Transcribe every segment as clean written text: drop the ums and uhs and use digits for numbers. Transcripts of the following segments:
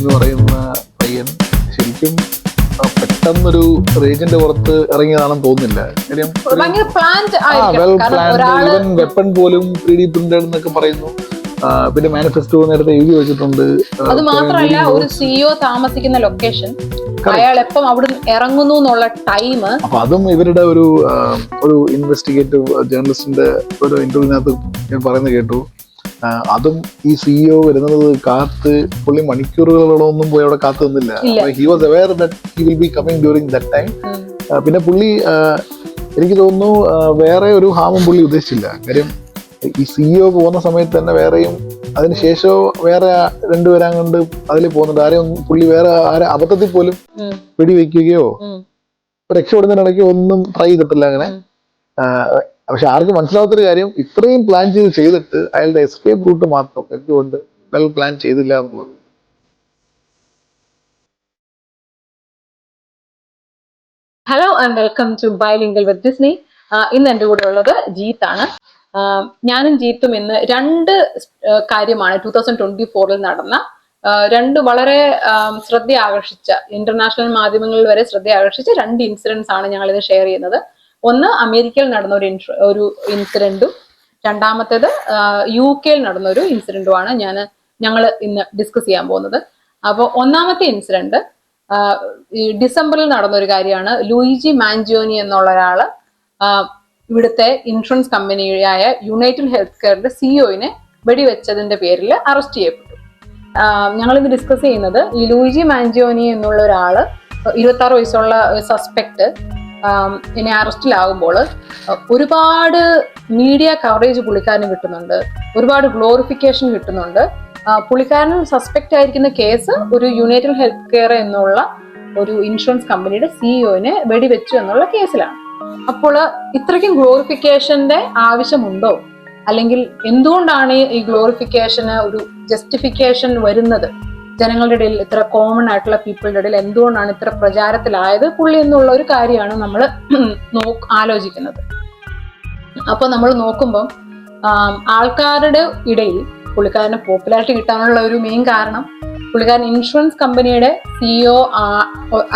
എന്ന് പറയുന്ന പയ്യൻ ശരിക്കും പെട്ടെന്നൊരു റേജിന്റെ പുറത്ത് ഇറങ്ങിയതാണെന്ന് തോന്നുന്നില്ല. കാര്യം വെപ്പൺ പോലും 3D പ്രിന്റഡ് എന്നൊക്കെ പറയുന്നു. പിന്നെ മാനിഫെസ്റ്റോ നേരത്തെ എഴുതി വെച്ചിട്ടുണ്ട്. അത് മാത്രമല്ല, ഒരു സിഇഒ താമസിക്കുന്ന ലൊക്കേഷൻ, അയാൾ എപ്പം അവിടെ ഇറങ്ങുന്നു എന്നുള്ള ടൈം. അപ്പൊ അതും ഇവരുടെ ഒരു ഇൻവെസ്റ്റിഗേറ്റീവ് ജേർണലിസ്റ്റിന്റെ ഒരു ഇന്റർവ്യൂവിനകത്ത് ഞാൻ പറയുന്നത് കേട്ടു. അതും ഈ സിഇഒ വരുന്നത് കാത്ത് പുള്ളി മണിക്കൂറുകളോടൊന്നും പോയി അവിടെ കാത്തു നിന്നില്ല. He was aware that he will be coming during that time. പിന്നെ പുള്ളി എനിക്ക് തോന്നുന്നു വേറെ ഒരു ഹാമും പുള്ളി ഉദ്ദേശിച്ചില്ല. കാര്യം ഈ സിഇഒ പോകുന്ന സമയത്ത് തന്നെ വേറെയും അതിനുശേഷം വേറെ രണ്ടുപേരാ കൊണ്ട് അതിൽ പോകുന്നുണ്ട്. ആരെയും പുള്ളി വേറെ ആരെ അബദ്ധത്തിൽ പോലും വെടിവെക്കുകയോ രക്ഷപ്പെടുന്നതിനിടയ്ക്ക് ഒന്നും ട്രൈ ചെയ്തിട്ടില്ല അങ്ങനെ. പക്ഷെ ആർക്കും മനസ്സിലാവാത്തൊരു കാര്യം, ഇത്രയും പ്ലാൻ ചെയ്തിട്ട് അയാളുടെ എസ്കേപ്പ് റൂട്ട് മാത്രം എന്തുകൊണ്ട് വെൽ പ്ലാൻ ചെയ്തില്ല എന്നുള്ളത്. Hello and welcome to bilingual with Disney. ഇന്ന് എൻ്റെ കൂടെ ഉള്ളത് ജീത്താണ്. ഞാനും ജീത്തും ഇന്ന് രണ്ട് കാര്യമാണ് 2024 നടന്ന രണ്ട് വളരെ ശ്രദ്ധ ആകർഷിച്ച, ഇന്റർനാഷണൽ മാധ്യമങ്ങളിൽ വരെ ശ്രദ്ധ ആകർഷിച്ച രണ്ട് ഇൻസിഡൻസ് ആണ് ഞങ്ങൾ ഇത് ഷെയർ ചെയ്യുന്നത്. ഒന്ന് അമേരിക്കയിൽ നടന്ന ഒരു ഇൻസിഡന്റും രണ്ടാമത്തേത് UK നടന്ന ഒരു ഇൻസിഡന്റുമാണ് ഞങ്ങൾ ഇന്ന് ഡിസ്കസ് ചെയ്യാൻ പോകുന്നത്. അപ്പോൾ ഒന്നാമത്തെ ഇൻസിഡന്റ് ഈ ഡിസംബറിൽ നടന്ന ഒരു കാര്യമാണ്. ലൂയിജി മാഞ്ചിയോനി എന്നുള്ള ഒരാള് ഇവിടുത്തെ ഇൻഷുറൻസ് കമ്പനിയായ യുണൈറ്റഡ് ഹെൽത്ത് കെയറിന്റെ സിഇഒനെ വെടിവെച്ചതിന്റെ പേരിൽ അറസ്റ്റ് ചെയ്യപ്പെട്ടു. ഞങ്ങളിത് ഡിസ്കസ് ചെയ്യുന്നത് ഈ ലൂയിജി മാഞ്ചിയോനി എന്നുള്ള ഒരാള് 26 വയസ്സുള്ള സസ്പെക്ട് ഇനി അറസ്റ്റിലാകുമ്പോൾ ഒരുപാട് മീഡിയ കവറേജ് പുള്ളിക്കാരന് കിട്ടുന്നുണ്ട്, ഒരുപാട് ഗ്ലോറിഫിക്കേഷൻ കിട്ടുന്നുണ്ട്. പുള്ളിക്കാരൻ സസ്പെക്ട് ആയിരിക്കുന്ന കേസ് ഒരു യുണൈറ്റഡ് ഹെൽത്ത് കെയർ എന്നുള്ള ഒരു ഇൻഷുറൻസ് കമ്പനിയുടെ സിഇഒനെ വെടിവെച്ചു എന്നുള്ള കേസിലാണ്. അപ്പോൾ ഇത്രയ്ക്കും ഗ്ലോറിഫിക്കേഷന്റെ ആവശ്യമുണ്ടോ, അല്ലെങ്കിൽ എന്തുകൊണ്ടാണ് ഈ ഗ്ലോറിഫിക്കേഷന് ഒരു ജസ്റ്റിഫിക്കേഷൻ വരുന്നത്, ജനങ്ങളുടെ ഇടയിൽ ഇത്ര കോമൺ ആയിട്ടുള്ള പീപ്പിളുടെ ഇടയിൽ എന്തുകൊണ്ടാണ് ഇത്ര പ്രചാരത്തിലായത് പുള്ളി എന്നുള്ള ഒരു കാര്യമാണ് നമ്മൾ ആലോചിക്കുന്നത്. അപ്പൊ നമ്മൾ നോക്കുമ്പം ആൾക്കാരുടെ ഇടയിൽ പുള്ളിക്കാരന് പോപ്പുലാരിറ്റി കിട്ടാനുള്ള ഒരു മെയിൻ കാരണം പുള്ളിക്കാരൻ ഇൻഷുറൻസ് കമ്പനിയുടെ സിഇഒ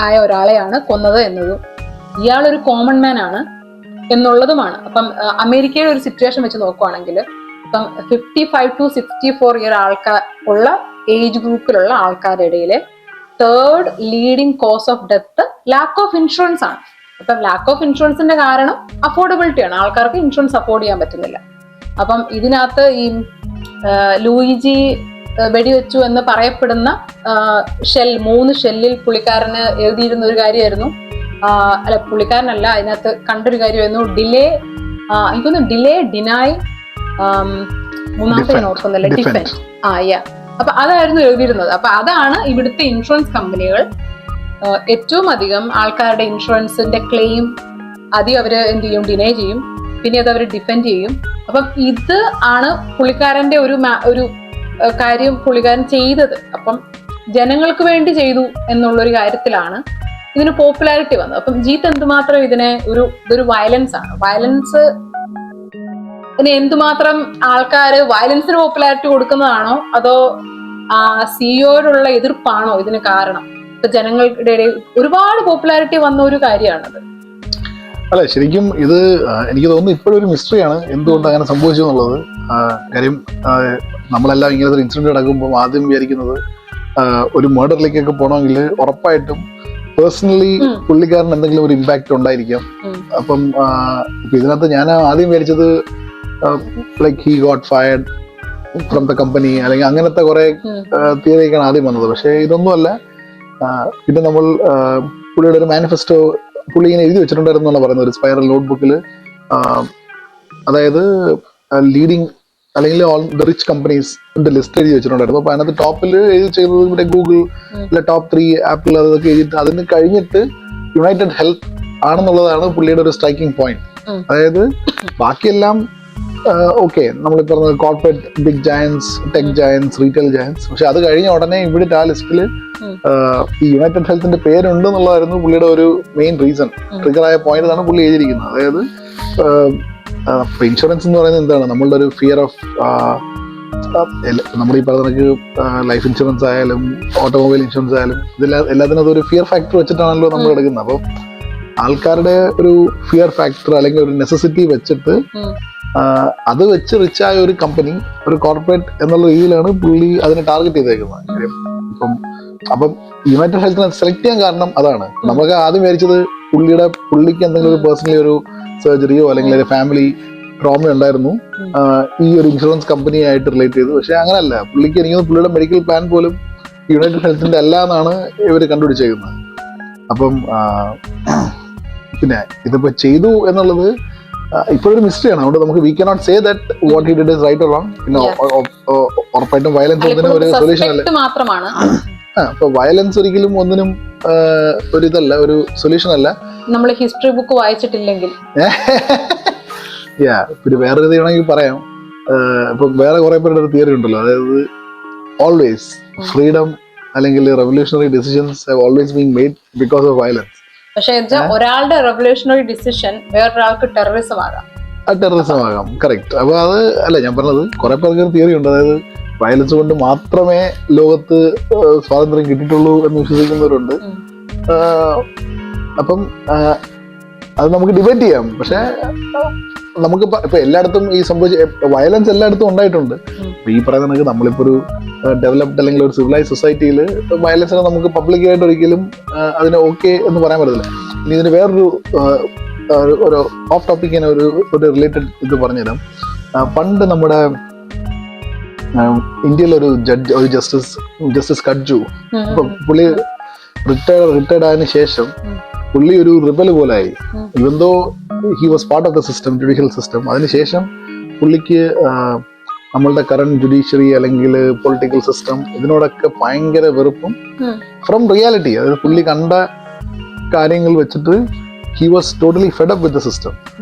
ആയ ഒരാളെയാണ് കൊന്നത് എന്നതും ഇയാളൊരു കോമൺ മാൻ ആണ് എന്നുള്ളതുമാണ്. അപ്പം അമേരിക്കയുടെ ഒരു സിറ്റുവേഷൻ വെച്ച് നോക്കുവാണെങ്കിൽ ഇപ്പം 55 to 64 ഇയർ ആൾക്കാർ ഉള്ള ഏജ് ഗ്രൂപ്പിലുള്ള ആൾക്കാരുടെ ഇടയിലെ third leading cause of death lack of insurance ആണ്. അപ്പം ലാക്ക് ഓഫ് ഇൻഷുറൻസിന്റെ കാരണം അഫോർഡബിലിറ്റി ആണ്. ആൾക്കാർക്ക് ഇൻഷുറൻസ് അഫോർഡ് ചെയ്യാൻ പറ്റുന്നില്ല. അപ്പം ഇതിനകത്ത് ഈ ലൂയിജി വെടിവെച്ചു എന്ന് പറയപ്പെടുന്ന 3 ഷെല്ലിൽ പുള്ളിക്കാരന് എഴുതിയിരുന്ന ഒരു കാര്യമായിരുന്നു, അല്ല പുള്ളിക്കാരനല്ല, അതിനകത്ത് കണ്ടൊരു കാര്യമായിരുന്നു എനിക്കൊന്ന് ഡിനൈ മൂന്നാമത്തെ ഞാൻ ഓർക്കുന്നില്ല, ഡിഫെൻഡ്. അപ്പൊ അതായിരുന്നു എഴുതിയിരുന്നത്. അപ്പൊ അതാണ് ഇവിടുത്തെ ഇൻഷുറൻസ് കമ്പനികൾ ഏറ്റവും അധികം ആൾക്കാരുടെ ഇൻഷുറൻസിന്റെ ക്ലെയിം ആദ്യം അവര് എന്ത് ചെയ്യും, ഡിനൈ ചെയ്യും, പിന്നെ അത് അവർ ഡിഫെൻഡ് ചെയ്യും. അപ്പം ഇത് ആണ് പുള്ളിക്കാരന്റെ ഒരു കാര്യം പുള്ളിക്കാരൻ ചെയ്തത്. അപ്പം ജനങ്ങൾക്ക് വേണ്ടി ചെയ്തു എന്നുള്ളൊരു കാര്യത്തിലാണ് ഇതിന് പോപ്പുലാരിറ്റി വന്നത്. അപ്പം ജീത്ത് എന്തുമാത്രം ഇതൊരു വയലൻസ് ആണ്. വയലൻസ് എന്തുമാത്രം ആൾക്കാര് വയലൻസിന് പോപ്പുലാരിറ്റി കൊടുക്കുന്നതാണോ അതോ സിഇഒയോടുള്ള എതിർപ്പാണോ ഇതിന് കാരണം? ഇപ്പൊ ജനങ്ങളുടെ ഇടയിൽ ഒരുപാട് പോപ്പുലാരിറ്റി വന്ന ഒരു കാര്യമാണത്. അല്ല, ശരിക്കും ഇത് എനിക്ക് തോന്നുന്നു ഇപ്പോഴും ഒരു മിസ്റ്ററിയാണ് എന്തുകൊണ്ട് അങ്ങനെ സംഭവിച്ചു എന്നുള്ളത്. കാര്യം നമ്മളെല്ലാം ഇങ്ങനത്തെ ഒരു ഇൻസിഡന്റ് നടക്കുമ്പോൾ ആദ്യം വിചാരിക്കുന്നത് ഒരു മർഡറിലേക്കൊക്കെ പോകണമെങ്കിൽ ഉറപ്പായിട്ടും പേഴ്സണലി പുള്ളിക്കാരൻ എന്തെങ്കിലും ഒരു ഇമ്പാക്ട് ഉണ്ടായിരിക്കാം. അപ്പം ഇതിനകത്ത് ഞാൻ ആദ്യം വിചാരിച്ചത് like he got fired from the company അല്ലെങ്കിൽ അങ്ങനത്തെ കുറെ തിയറിയൊക്കെയാണ് ആദ്യം വന്നത്. പക്ഷെ ഇതൊന്നുമല്ല. പിന്നെ നമ്മൾ പുള്ളിയുടെ ഒരു മാനിഫെസ്റ്റോ പുള്ളി ഇങ്ങനെ എഴുതി വെച്ചിട്ടുണ്ടായിരുന്നു എന്നാണ് പറയുന്നത്, ഒരു സ്പൈറൽ നോട്ട് ബുക്കിൽ. അതായത് ലീഡിങ് അല്ലെങ്കിൽ ഓൾ ദ റിച്ച് കമ്പനീസിന്റെ ലിസ്റ്റ് എഴുതി വെച്ചിട്ടുണ്ടായിരുന്നു. അപ്പൊ അതിനകത്ത് ടോപ്പിൽ എഴുതി ചെയ്യുന്നത് ഇവിടെ ഗൂഗിൾ അല്ലെ ടോപ്പ് 3 ആപ്പിൾ അതൊക്കെ എഴുതിയിട്ട് അതിന് കഴിഞ്ഞിട്ട് യുണൈറ്റഡ് ഹെൽത്ത് ആണെന്നുള്ളതാണ് പുള്ളിയുടെ ഒരു സ്ട്രൈക്കിംഗ് പോയിന്റ്. അതായത് ബാക്കിയെല്ലാം ഓക്കെ, നമ്മൾ പറഞ്ഞത് corporate big giants, tech giants, retail giants. പക്ഷെ അത് കഴിഞ്ഞ ഉടനെ ഇവിടുത്തെ ആ ലിസ്റ്റിൽ ഈ യുണൈറ്റഡ് ഹെൽത്തിന്റെ പേരുണ്ട് എന്നുള്ളതായിരുന്നു പുള്ളിയുടെ ഒരു മെയിൻ റീസൺ, ട്രിഗറായ പോയിന്റ് ആണ് പുള്ളി എഴുതിയിരിക്കുന്നത്. അതായത് ഇൻഷുറൻസ് എന്ന് പറയുന്നത് എന്താണ്, നമ്മളുടെ ഒരു ഫിയർ ഓഫ് നമ്മുടെ ഈ പറഞ്ഞ ലൈഫ് ഇൻഷുറൻസ് ആയാലും ഓട്ടോമൊബൈൽ ഇൻഷുറൻസ് ആയാലും എല്ലാത്തിനും അതൊരു ഫിയർ ഫാക്ടർ വെച്ചിട്ടാണല്ലോ നമ്മൾ എടുക്കുന്നത്. അപ്പം ആൾക്കാരുടെ ഒരു ഫിയർ ഫാക്ടർ അല്ലെങ്കിൽ ഒരു നെസസിറ്റി വെച്ചിട്ട് അത് വെച്ച് റിച്ചായ ഒരു കമ്പനി, ഒരു കോർപ്പറേറ്റ് എന്നുള്ള രീതിയിലാണ് പുള്ളി അതിനെ ടാർഗറ്റ് ചെയ്തേക്കുന്നത്. അപ്പം യുണൈറ്റഡ് ഹെൽത്തിനെ സെലക്ട് ചെയ്യാൻ കാരണം അതാണ്. നമുക്ക് ആദ്യം വിചാരിച്ചത് പുള്ളിക്ക് എന്തെങ്കിലും ഒരു പേഴ്സണലി ഒരു സർജറിയോ അല്ലെങ്കിൽ ഒരു ഫാമിലി ട്രോമ ഉണ്ടായിരുന്നു ഈ ഒരു ഇൻഷുറൻസ് കമ്പനിയായിട്ട് റിലേറ്റ് ചെയ്തു. പക്ഷെ അങ്ങനല്ല, പുള്ളിക്ക് എനിക്ക് പുള്ളിയുടെ മെഡിക്കൽ പ്ലാൻ പോലും യുണൈറ്റഡ് ഹെൽത്തിന്റെ അല്ല എന്നാണ് ഇവർ കണ്ടുപിടിച്ചേക്കുന്നത്. അപ്പം പിന്നെ ഇതിപ്പോ ചെയ്തു എന്നുള്ളത് ഇപ്പോഴൊരു മിസ്റ്ററിയാണ്. അതുകൊണ്ട് നമുക്ക് we cannot say that what he did is right or wrong. പിന്നെ ഉറപ്പായിട്ടും വയലൻസ് ഒന്നിനും ഒരു സൊല്യൂഷൻ അല്ല. അപ്പൊ വയലൻസ് ഒരിക്കലും ഒന്നിനും ഒരു ഇതല്ല, ഒരു സൊല്യൂഷൻ അല്ല. നമ്മൾ ഹിസ്റ്ററി ബുക്ക് വായിച്ചിട്ടില്ലെങ്കിൽ പിന്നെ വേറെ ഇത് വേണമെങ്കിൽ പറയാം. ഇപ്പൊ വേറെ കുറെ പേരുടെ ഒരു തിയറി ഉണ്ടല്ലോ, അതായത് ഓൾവേസ് ഫ്രീഡം അല്ലെങ്കിൽ revolutionary decisions have always been made because of violence. പക്ഷേ ഒരാളുടെ റെവല്യൂഷണറി ഡിസിഷൻ വേറൊരാൾക്ക് ടെററിസം ആകാം. കറക്റ്റ്. അപ്പൊ അത് അല്ല ഞാൻ പറഞ്ഞത്, കുറെ പേർക്ക് ഒരു തിയറി ഉണ്ട്, അതായത് വയലൻസ് കൊണ്ട് മാത്രമേ ലോകത്ത് സ്വാതന്ത്ര്യം കിട്ടിയിട്ടുള്ളൂ എന്ന് വിശ്വസിക്കുന്നവരുണ്ട്. അപ്പം അത് നമുക്ക് ഡിബേറ്റ് ചെയ്യാം. പക്ഷെ നമുക്ക് ഇപ്പൊ എല്ലായിടത്തും ഈ സംഭവിച്ച വയലൻസ് എല്ലായിടത്തും ഉണ്ടായിട്ടുണ്ട്. ഈ പറയുന്ന നമ്മളിപ്പോ ഒരു ഡെവലപ്ഡ് അല്ലെങ്കിൽ ഒരു സിവിലൈസ് സൊസൈറ്റിയിൽ വയലൻസിനെ നമുക്ക് പബ്ലിക്കായിട്ട് ഒരിക്കലും അതിന് ഓക്കെ എന്ന് പറയാൻ പറ്റത്തില്ല. ഇനി ഇതിന് വേറൊരു ഒരു ഓഫ് ടോപ്പിക്കിന് ഒരു റിലേറ്റഡ് ഇത് പറഞ്ഞുതരാം. പണ്ട് നമ്മുടെ ഇന്ത്യയിലൊരു ഒരു ജസ്റ്റിസ് കഡ്ജു, പുള്ളി റിട്ടയർഡ് ആയതിനു ശേഷം പുള്ളി ഒരു റിബൽ പോലായി. Even though he was part of the system, judicial system. അതിനുശേഷം പുള്ളിക്ക് നമ്മളുടെ കറന്റ് ജുഡീഷ്യറി അല്ലെങ്കിൽ പൊളിറ്റിക്കൽ സിസ്റ്റം ഇതിനോടൊക്കെ ഭയങ്കര വെറുപ്പും ഫ്രം റിയാലിറ്റി. അതായത് പുള്ളി കണ്ട കാര്യങ്ങൾ വെച്ചിട്ട് he was totally fed up with the system.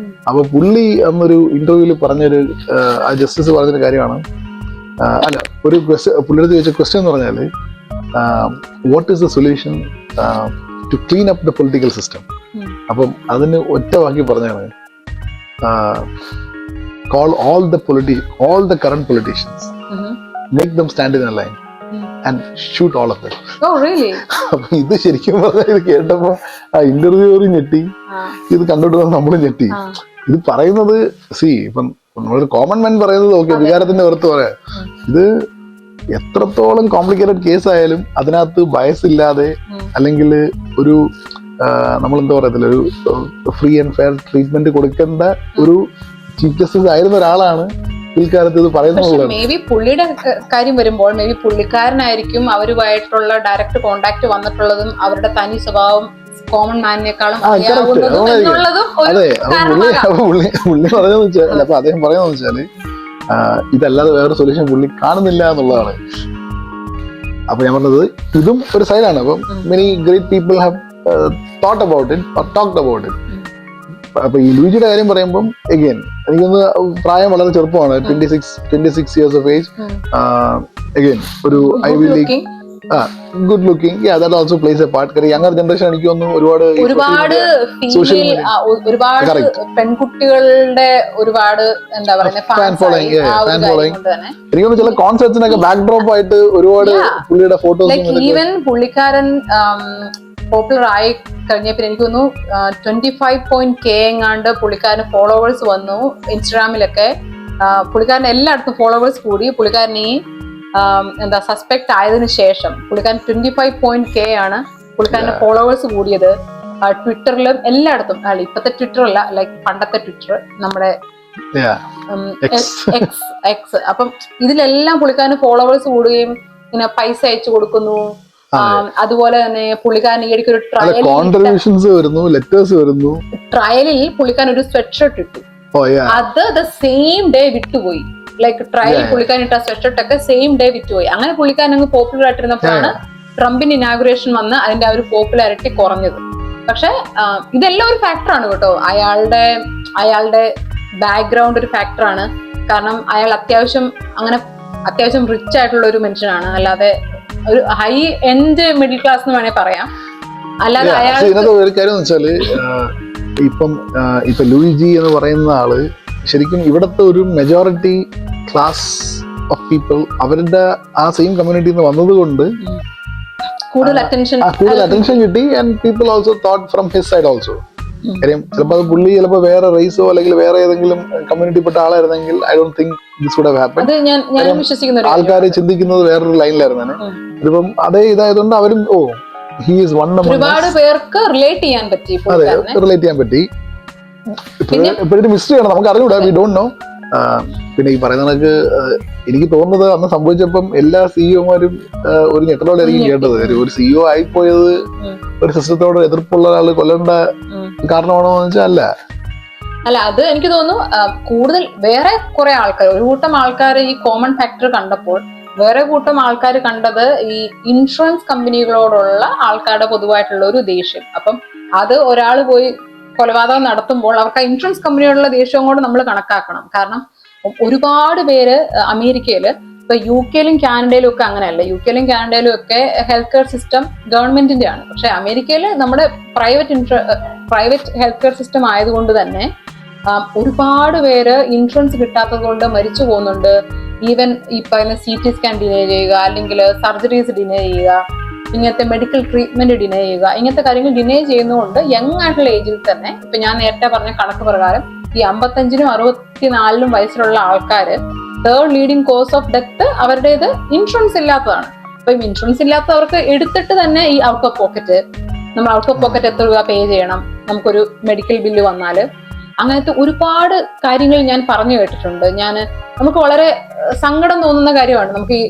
അപ്പൊ പുള്ളി അന്നൊരു ഇന്റർവ്യൂവിൽ പറഞ്ഞൊരു ആ ജസ്റ്റിസ് പറഞ്ഞൊരു കാര്യമാണ്, അല്ല ഒരു പുള്ളിയുടെ ചോദിച്ച ക്വസ്റ്റ്യൻ എന്ന് പറഞ്ഞാല് what is the solution to clean up the political system. അപ്പം അതിന് ഒറ്റ വാക്കി പറഞ്ഞാണ്, call all the current politicians, make them stand in a line and shoot all of them. Oh really? അപ്പൊ ഇത് ശരിക്കും പറഞ്ഞാൽ ഇത് കേട്ടപ്പോ ആ ഇന്റർവ്യൂവർ ഞെട്ടി, ഇത് കണ്ടിട്ട് നമ്മൾ ഞെട്ടി. ഇത് പറയുന്നത് ഇപ്പം നമ്മളൊരു കോമൺ മാൻ പറയുന്നത് ഓക്കെ, വികാരത്തിന്റെ പുറത്ത് പറയാം. ഇത് എത്രത്തോളം കോംപ്ലിക്കേറ്റഡ് കേസ് ആയാലും അതിനകത്ത് ബയസില്ലാതെ അല്ലെങ്കിൽ ഒരു നമ്മളെന്താ പറയത്തില്ല, ഒരു ഫ്രീ ആൻഡ് ഫെയർ ട്രീറ്റ്മെന്റ് കൊടുക്കേണ്ട ഒരു ചീഫ് ജസ്റ്റിസ് ആയിരുന്ന ഒരാളാണ് പിൽക്കാലത്ത് ഇത് പറയുന്നത്. മേ ബി പുള്ളിയുടെ കാര്യം വരുമ്പോൾ മേ ബി പുള്ളിക്കാരനായിരിക്കും അവരുമായിട്ടുള്ള ഡയറക്റ്റ് കോണ്ടാക്ട് വന്നിട്ടുള്ളതും അവരുടെ തനി സ്വഭാവം കോമൺ മാനിനേക്കാളും അതെ. പുള്ളി പറയുന്നത് വെച്ചാൽ, അപ്പൊ അദ്ദേഹം പറയുന്നത് വെച്ചാല് ഇതല്ലാതെ വേറെ സൊല്യൂഷൻ പുള്ളി കാണുന്നില്ല എന്നുള്ളതാണ്. അപ്പൊ ഞാൻ പറഞ്ഞത് ഇതും ഒരു സൈഡാണ്. അപ്പം many great people have thought about it or talked about it. അപ്പൊ ഈ ലൂയിജിയുടെ കാര്യം പറയുമ്പോൾ അഗൈൻ എനിക്കൊന്ന് പ്രായം വളരെ ചെറുപ്പമാണ്, 26 years of age. അഗൈൻ ഒരു Ivy League, good looking, that also plays a part. കാരണം യങ്ങർ ജനറേഷൻ എനിക്ക് തോന്നുന്നു ഒരുപാട് പെൺകുട്ടികളുടെ ഒരുപാട് എന്താ പറയുക ഫാൻ ഫോളോയിങ്. എനിക്ക് തോന്നുന്നു ചില കോൺസെപ്റ്റ്സിനൊക്കെ ബാക്ക് ഡ്രോപ്പ് ആയിട്ട് ഒരുപാട് പുള്ളിയുടെ ഫോട്ടോസ്. ഈവൻ പുള്ളിക്കാരൻ പോപ്പുലർ ആയി കഴിഞ്ഞ പിന്നെ എനിക്ക് തോന്നുന്നു 25.k എങ്ങാണ്ട് പുള്ളിക്കാരന് ഫോളോവേഴ്സ് വന്നു ഇൻസ്റ്റാഗ്രാമിലൊക്കെ. പുള്ളിക്കാരൻ എല്ലായിടത്തും ഫോളോവേഴ്സ് കൂടി. പുള്ളിക്കാരൻ ഈ എന്താ സസ്പെക്ട് ആയതിനു ശേഷം പുള്ളിക്കാരൻ 25.k ആണ് പുള്ളിക്കാരന്റെ ഫോളോവേഴ്സ് കൂടിയത്. ട്വിറ്ററിലും എല്ലായിടത്തും, ഇപ്പത്തെ ട്വിറ്റർ അല്ല, ലൈക്ക് പണ്ടത്തെ ട്വിറ്റർ, നമ്മുടെ എക്സ്. അപ്പം ഇതിലെല്ലാം പുള്ളിക്കാരന് ഫോളോവേഴ്സ് കൂടുകയും ഇങ്ങനെ പൈസ അയച്ചു കൊടുക്കുന്നു. അതുപോലെ തന്നെ പുള്ളിക്കാരൻ ഈ ഇടയ്ക്ക് ഒരു ട്രയലിൽ പുള്ളിക്കാരൻ ഒരു സ്വെറ്റ് ഷർട്ട് ഇട്ടു. അത് ദ സെയിം ഡേ വിട്ടുപോയി. ലൈക്ക് ട്രയൽ പുള്ളിക്കാരൻ ഇട്ട സ്വെറ്റ് ഷർട്ട് ഒക്കെ സെയിം ഡേ വിറ്റുപോയി. അങ്ങനെ പുള്ളിക്കാരൻ അങ്ങ് പോപ്പുലർ ആയിട്ടിരുന്നപ്പോഴാണ് ട്രംപിന്റെ ഇനാഗുറേഷൻ വന്ന് അതിന്റെ ആ ഒരു പോപ്പുലാരിറ്റി കുറഞ്ഞത്. പക്ഷെ ഇതെല്ലാം ഒരു ഫാക്ടറാണ് കേട്ടോ. അയാളുടെ ബാക്ക്ഗ്രൗണ്ട് ഒരു ഫാക്ടറാണ്. കാരണം അയാൾ അത്യാവശ്യം റിച്ച് ആയിട്ടുള്ള ഒരു മനുഷ്യനാണ്. അല്ലാതെ ഒരു ഹൈ എൻഡ് മിഡിൽ ക്ലാസ് എന്ന് വേണേ പറയാം. അല്ലാതെ ഒരു കാര്യം വെച്ചാല് ഇപ്പൊ ലൂയിജി എന്ന് പറയുന്ന ആള് ശരിക്കും ഇവിടത്തെ ഒരു മെജോറിറ്റി ക്ലാസ് ഓഫ് പീപ്പിൾ അവരുടെ ആ സെയിം കമ്മ്യൂണിറ്റിയിൽ നിന്ന് വന്നതുകൊണ്ട് കൂടുതൽ അറ്റൻഷൻ കിട്ടി. And people also thought from his side also. കാര്യം ചിലപ്പോൾ അത് പുള്ളി ചിലപ്പോൾ വേറെ റേസോ അല്ലെങ്കിൽ വേറെ ഏതെങ്കിലും കമ്മ്യൂണിറ്റി പെട്ട ആളായിരുന്നെങ്കിൽ I don't think this would have happen. ആൾക്കാർ ചിന്തിക്കുന്നത് വേറൊരു ലൈനിലായിരുന്നു. ഇതിപ്പം അതേ ഇതായതുകൊണ്ട് അവരും ഹി ഈസ് വൺ ഒരുപാട് പേർക്ക് റിലേറ്റ് ചെയ്യാൻ പറ്റി. ഇപ്പോഴൊരു മിസ്റ്ററി ആണ്, നമുക്ക് അറിഞ്ഞൂടാ, വി ഡോണ്ട് നോ. പിന്നെ ഈ പറയുന്ന കണക്ക് എനിക്ക് തോന്നുന്നത് അന്ന് സംഭവിച്ചപ്പം എല്ലാ സിഇഒമാരും ഒരു ഞെട്ടലോടായിരിക്കും കേട്ടത്. ഒരു സിഇഒ ആയിപ്പോയത് ഒരു സിസ്റ്റത്തോട് എതിർപ്പുള്ള ഒരാൾ കൊല്ലേണ്ട കാരണമാണോ എന്ന് വെച്ചാൽ അല്ല. അത് എനിക്ക് തോന്നുന്നു കൂടുതൽ വേറെ കുറെ ആൾക്കാർ, ഒരു കൂട്ടം ആൾക്കാർ ഈ കോമൺ ഫാക്ടർ കണ്ടപ്പോൾ വേറെ കൂട്ടം ആൾക്കാർ കണ്ടത് ഈ ഇൻഷുറൻസ് കമ്പനികളോടുള്ള ആൾക്കാരുടെ പൊതുവായിട്ടുള്ള ഒരു ദേഷ്യം. അപ്പം അത് ഒരാൾ പോയി കൊലപാതകം നടത്തുമ്പോൾ അവർക്ക് ആ ഇൻഷുറൻസ് കമ്പനിയോടുള്ള ദേഷ്യവും കൂടെ നമ്മൾ കണക്കാക്കണം. കാരണം ഒരുപാട് പേര് അമേരിക്കയില്, ഇപ്പൊ യു കെയിലും കാനഡയിലും ഒക്കെ അങ്ങനെയല്ല. യു കെയിലും കാനഡയിലും ഒക്കെ ഹെൽത്ത് കെയർ സിസ്റ്റം ഗവൺമെന്റിന്റെ ആണ്. പക്ഷെ അമേരിക്കയിൽ നമ്മുടെ പ്രൈവറ്റ് ഹെൽത്ത് കെയർ സിസ്റ്റം ആയതുകൊണ്ട് തന്നെ ഒരുപാട് പേര് ഇൻഷുറൻസ് കിട്ടാത്തത് കൊണ്ട് മരിച്ചു പോകുന്നുണ്ട്. ഈവൻ ഈ പറയുന്ന CT സ്കാൻ ഡിനേ ചെയ്യുക, അല്ലെങ്കിൽ സർജറീസ് ഡിനേ ചെയ്യുക, ഇങ്ങനത്തെ മെഡിക്കൽ ട്രീറ്റ്മെന്റ് ഡിനേ ചെയ്യുക, ഇങ്ങനത്തെ കാര്യങ്ങൾ ഡിനേ ചെയ്യുന്നതുകൊണ്ട് യങ് ആയിട്ടുള്ള ഏജിൽ തന്നെ, ഇപ്പൊ ഞാൻ നേരത്തെ പറഞ്ഞ കണക്ക് പ്രകാരം ഈ 55-നും 64-നും വയസ്സിലുള്ള ആൾക്കാര് third leading cause of death അവരുടേത് ഇൻഷുറൻസ് ഇല്ലാത്തതാണ്. അപ്പൊ ഇൻഷുറൻസ് ഇല്ലാത്തവർക്ക് എടുത്തിട്ട് തന്നെ ഈ ഔട്ട് ഓഫ് പോക്കറ്റ്, നമ്മൾ ഔട്ട് ഓഫ് പോക്കറ്റ് എത്ര രൂപ പേ ചെയ്യണം നമുക്കൊരു മെഡിക്കൽ ബില്ല് വന്നാല്, അങ്ങനത്തെ ഒരുപാട് കാര്യങ്ങൾ ഞാൻ പറഞ്ഞു കേട്ടിട്ടുണ്ട്. നമുക്ക് വളരെ സങ്കടം തോന്നുന്ന കാര്യമാണ്. നമുക്ക് ഈ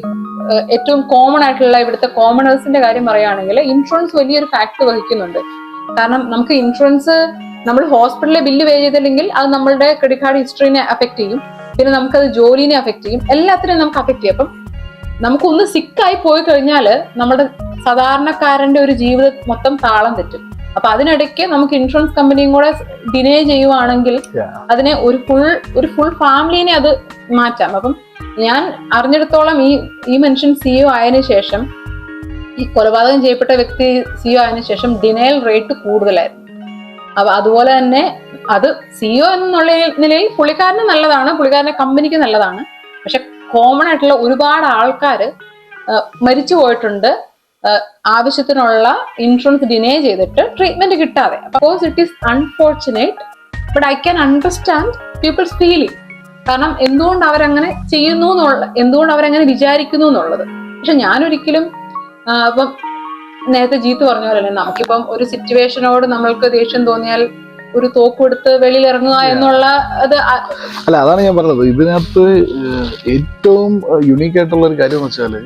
ഏറ്റവും കോമൺ ആയിട്ടുള്ള ഇവിടുത്തെ കോമണേഴ്സിന്റെ കാര്യം പറയുകയാണെങ്കിൽ ഇൻഷുറൻസ് വലിയൊരു ഫാക്ട് വഹിക്കുന്നുണ്ട്. കാരണം നമുക്ക് ഇൻഷുറൻസ്, നമ്മൾ ഹോസ്പിറ്റലിലെ ബില്ല് പേ ചെയ്തില്ലെങ്കിൽ അത് നമ്മളുടെ ക്രെഡിറ്റ് കാർഡ് ഹിസ്റ്ററിനെ അഫക്ട് ചെയ്യും, പിന്നെ നമുക്കത് ജോലിനെ അഫക്ട് ചെയ്യും, എല്ലാത്തിനെയും നമുക്ക് അഫക്ട് ചെയ്യും. അപ്പം നമുക്കൊന്ന് സിക്കായി പോയി കഴിഞ്ഞാല് നമ്മുടെ സാധാരണക്കാരന്റെ ഒരു ജീവിതം മൊത്തം താളം തെറ്റും. അപ്പൊ അതിനിടയ്ക്ക് നമുക്ക് ഇൻഷുറൻസ് കമ്പനിയും കൂടെ ഡിനേ ചെയ്യുവാണെങ്കിൽ അതിനെ ഒരു ഫുൾ ഫാമിലിനെ അത് മാറ്റാം. അപ്പം ഞാൻ അറിഞ്ഞിടത്തോളം ഈ മനുഷ്യൻ CEO ആയതിനു ശേഷം, ഈ കൊലപാതകം ചെയ്യപ്പെട്ട വ്യക്തി CEO ആയതിനു ശേഷം ഡിനയൽ റേറ്റ് കൂടുതലായിരുന്നു. അപ്പൊ അതുപോലെ തന്നെ അത് CEO എന്നുള്ള നിലയിൽ പുള്ളിക്കാരന് നല്ലതാണ്, പുള്ളിക്കാരന്റെ കമ്പനിക്ക് നല്ലതാണ്. പക്ഷെ കോമൺ ആയിട്ടുള്ള ഒരുപാട് ആൾക്കാർ മരിച്ചു പോയിട്ടുണ്ട് ആവശ്യത്തിനുള്ള ഇൻഷുറൻസ് ഡിനേ ചെയ്തിട്ട് ട്രീറ്റ്മെന്റ് കിട്ടാതെ. Of course it is unfortunate, but I can understand people's feeling. കാരണം എന്തുകൊണ്ട് അവരങ്ങനെ ചെയ്യുന്നു എന്തുകൊണ്ട് അവരങ്ങനെ വിചാരിക്കുന്നു എന്നുള്ളത്. പക്ഷെ ഞാനൊരിക്കലും ഇപ്പം നേരത്തെ ജീത്ത് പറഞ്ഞ പോലെ തന്നെ നമുക്കിപ്പം ഒരു സിറ്റുവേഷനോട് നമ്മൾക്ക് ദേഷ്യം തോന്നിയാൽ ഒരു തോക്കെടുത്ത് വെളിയിൽ ഇറങ്ങുക എന്നുള്ള അത് അല്ല, അതാണ് ഞാൻ പറഞ്ഞത്. ഇതിനകത്ത് ഏറ്റവും യുണീക്ക് ആയിട്ടുള്ള ഒരു കാര്യം എന്ന് വെച്ചാല്,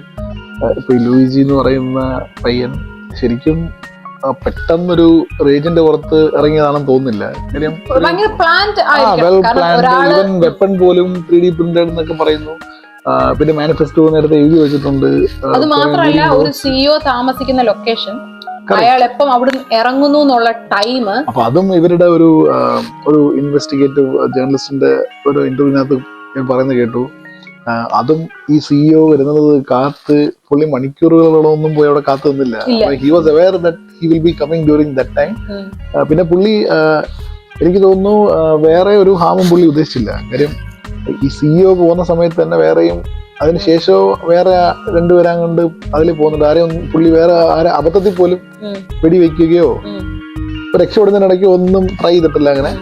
ഇപ്പൊ ലൂയിജി എന്ന് പറയുന്ന പയ്യൻ ശരിക്കും പെട്ടെന്നൊരു റേജിന്റെ പുറത്ത് ഇറങ്ങിയതാണെന്ന് തോന്നുന്നില്ല. കാര്യം ഈവൻ വെപ്പൺ പോലും 3D പ്രിന്റഡ് എന്നൊക്കെ പറയുന്നു. പിന്നെ മാനിഫെസ്റ്റോ നേരത്തെ എഴുതി വെച്ചിട്ടുണ്ട്. അത് മാത്രമല്ല, ഒരു CEO താമസിക്കുന്ന ലൊക്കേഷൻ, അയാൾ എപ്പം അവിടെ ഇറങ്ങുന്നു എന്നുള്ള ടൈം. അപ്പൊ അതും ഇവരുടെ ഒരു ഇൻവെസ്റ്റിഗേറ്റീവ് ജേർണലിസ്റ്റിന്റെ ഒരു ഇന്റർവ്യൂവിനകത്ത് ഞാൻ പറയുന്നത് കേട്ടു. അതും ഈ CEO വരുന്നത് കാത്ത് പുള്ളി മണിക്കൂറുകളോടൊന്നും പോയി അവിടെ കാത്തു നിന്നില്ല. He was aware that he will be coming during that time. പിന്നെ പുള്ളി എനിക്ക് തോന്നുന്നു വേറെ ഒരു ഹാമും പുള്ളി ഉദ്ദേശിച്ചില്ല. കാര്യം ഈ CEO പോകുന്ന സമയത്ത് തന്നെ വേറെയും അതിനുശേഷവും വേറെ രണ്ടുപേരാൻ കൊണ്ട് അതിൽ പോകുന്നുണ്ട്. ആരെയും പുള്ളി വേറെ അബദ്ധത്തിൽ പോലും വെടിവെക്കുകയോ രക്ഷപ്പെടുന്നതിനിടയ്ക്ക് ഒന്നും ട്രൈ ചെയ്തിട്ടില്ല അങ്ങനെ.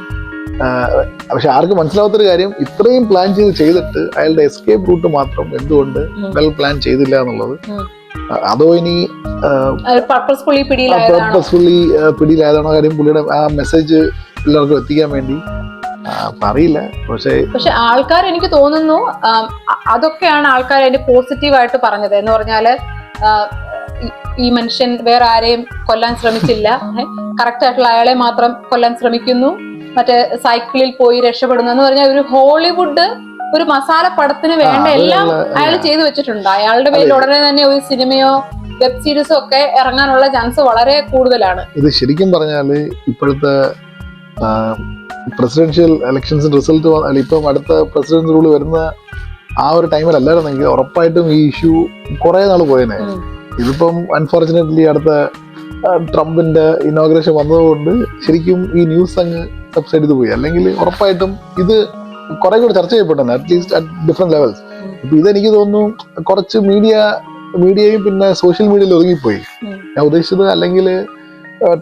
പക്ഷെ ആർക്കും മനസ്സിലാവാത്തൊരു കാര്യം, ഇത്രയും പ്ലാൻ ചെയ്തിട്ട് അയാളുടെ എസ്കേപ്പ് റൂട്ട് മാത്രം എന്തുകൊണ്ട് വെൽ പ്ലാൻ ചെയ്തില്ല എന്നുള്ളത്. അതോ ഇനി പർപ്പസ്ഫുള്ളി പിടിയിലായതാണോ? കാര്യം പുള്ളിയുടെ ആ മെസ്സേജ് എല്ലാവർക്കും എത്തിക്കാൻ വേണ്ടി അറിയില്ല. പക്ഷെ ആൾക്കാർ, എനിക്ക് തോന്നുന്നു അതൊക്കെയാണ് ആൾക്കാർ അതിന്റെ പോസിറ്റീവായിട്ട് പറഞ്ഞത്. എന്ന് പറഞ്ഞാല് ഈ മനുഷ്യൻ വേറെ ആരെയും കൊല്ലാൻ ശ്രമിച്ചില്ല, കറക്റ്റ് ആയിട്ടുള്ള അയാളെ മാത്രം കൊല്ലാൻ ശ്രമിക്കുന്നു, മറ്റേ സൈക്കിളിൽ പോയി രക്ഷപ്പെടുന്നു എന്ന് പറഞ്ഞാൽ ഒരു ഹോളിവുഡ് ഒരു മസാല പടത്തിന് വേണ്ട എല്ലാം അയാൾ ചെയ്തു വെച്ചിട്ടുണ്ട്. അയാളുടെ പേരിൽ ഉടനെ തന്നെ ഒരു സിനിമയോ വെബ് സീരീസോ ഒക്കെ ഇറങ്ങാനുള്ള ചാൻസ് വളരെ കൂടുതലാണ്. ഇത് ശരിക്കും പറഞ്ഞാല് ഇപ്പോഴത്തെ പ്രസിഡൻഷ്യൽ ഇലക്ഷൻസ് റിസൾട്ട് ഇപ്പം അടുത്ത പ്രസിഡന്റ് റൂൾ വരുന്ന ആ ഒരു ടൈമിലല്ലായിരുന്നെങ്കിൽ ഉറപ്പായിട്ടും ഈ ഇഷ്യൂ കുറെ നാൾ പോയേനെ. ഇതിപ്പം അൺഫോർച്ചുനേറ്റ്ലി അടുത്ത ട്രംപിന്റെ ഇനോഗ്രേഷൻ വന്നതുകൊണ്ട് ശരിക്കും ഈ ന്യൂസ് അങ്ങ് സബ്സൈഡ് ചെയ്ത് പോയി. അല്ലെങ്കിൽ ഉറപ്പായിട്ടും ഇത് കുറെ കൂടി ചർച്ച ചെയ്യപ്പെട്ടു, അറ്റ്ലീസ്റ്റ് അറ്റ് ഡിഫറെന്റ് ലെവൽസ്. ഇപ്പൊ ഇതെനിക്ക് തോന്നുന്നു കുറച്ച് മീഡിയയും പിന്നെ സോഷ്യൽ മീഡിയയിൽ ഒതുങ്ങിപ്പോയി. ഞാൻ ഉദ്ദേശിച്ചത് അല്ലെങ്കിൽ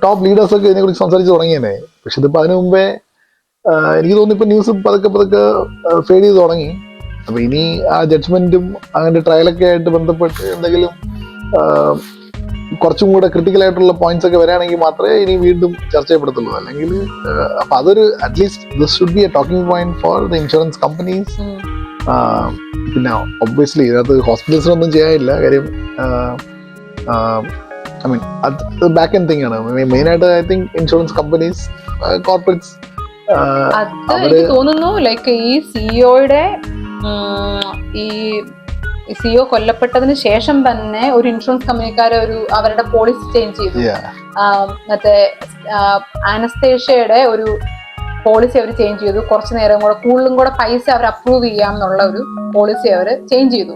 ടോപ്പ് ലീഡേഴ്സ് ഒക്കെ ഇതിനെക്കുറിച്ച് സംസാരിച്ച് തുടങ്ങിയേനെ. പക്ഷെ ഇതിപ്പോ അതിനു മുമ്പേ എനിക്ക് തോന്നുന്നു ഇപ്പൊ ന്യൂസ് പതുക്കെ ഫെയ്ഡ് ചെയ്ത് തുടങ്ങി. അപ്പൊ ഇനി ആ ജഡ്ജ്മെന്റും അങ്ങനെ ട്രയലൊക്കെ ആയിട്ട് ബന്ധപ്പെട്ട് എന്തെങ്കിലും കുറച്ചും കൂടെ ക്രിട്ടിക്കൽ ആയിട്ടുള്ള പോയിന്റ്സ് ഒക്കെ വരികയാണെങ്കിൽ മാത്രമേ ഇനി വീണ്ടും ചർച്ച ചെയ്യപ്പെടത്തുള്ളൂ. അല്ലെങ്കിൽ അപ്പൊ അതൊരു at least this should be A talking point for the insurance companies. പിന്നെ ഒബ്വിയസ്ലി ഇതിനകത്ത് ഹോസ്പിറ്റൽസിനൊന്നും ചെയ്യാനില്ല. കാര്യം ഐ മീൻ അത് ബാക്ക് എൻഡ് തിങ് ആണ്. മെയിനായിട്ട് I think insurance companies, corporates എനിക്ക് തോന്നുന്നു ലൈക്ക് ഈ സിഇഒയുടെ ഈ സിഇഒ കൊല്ലപ്പെട്ടതിന് ശേഷം തന്നെ ഒരു ഇൻഷുറൻസ് കമ്പനിക്കാരെ അവരുടെ പോളിസി ചേഞ്ച് ചെയ്തു. മറ്റേ ആനസ്തേഷ്യയുടെ ഒരു പോളിസി അവർ ചേഞ്ച് ചെയ്തു. കുറച്ചു നേരം കൂടെ കൂടുതലും കൂടെ പൈസ അവർ അപ്രൂവ് ചെയ്യാം എന്നുള്ള ഒരു പോളിസി അവർ ചേഞ്ച് ചെയ്തു.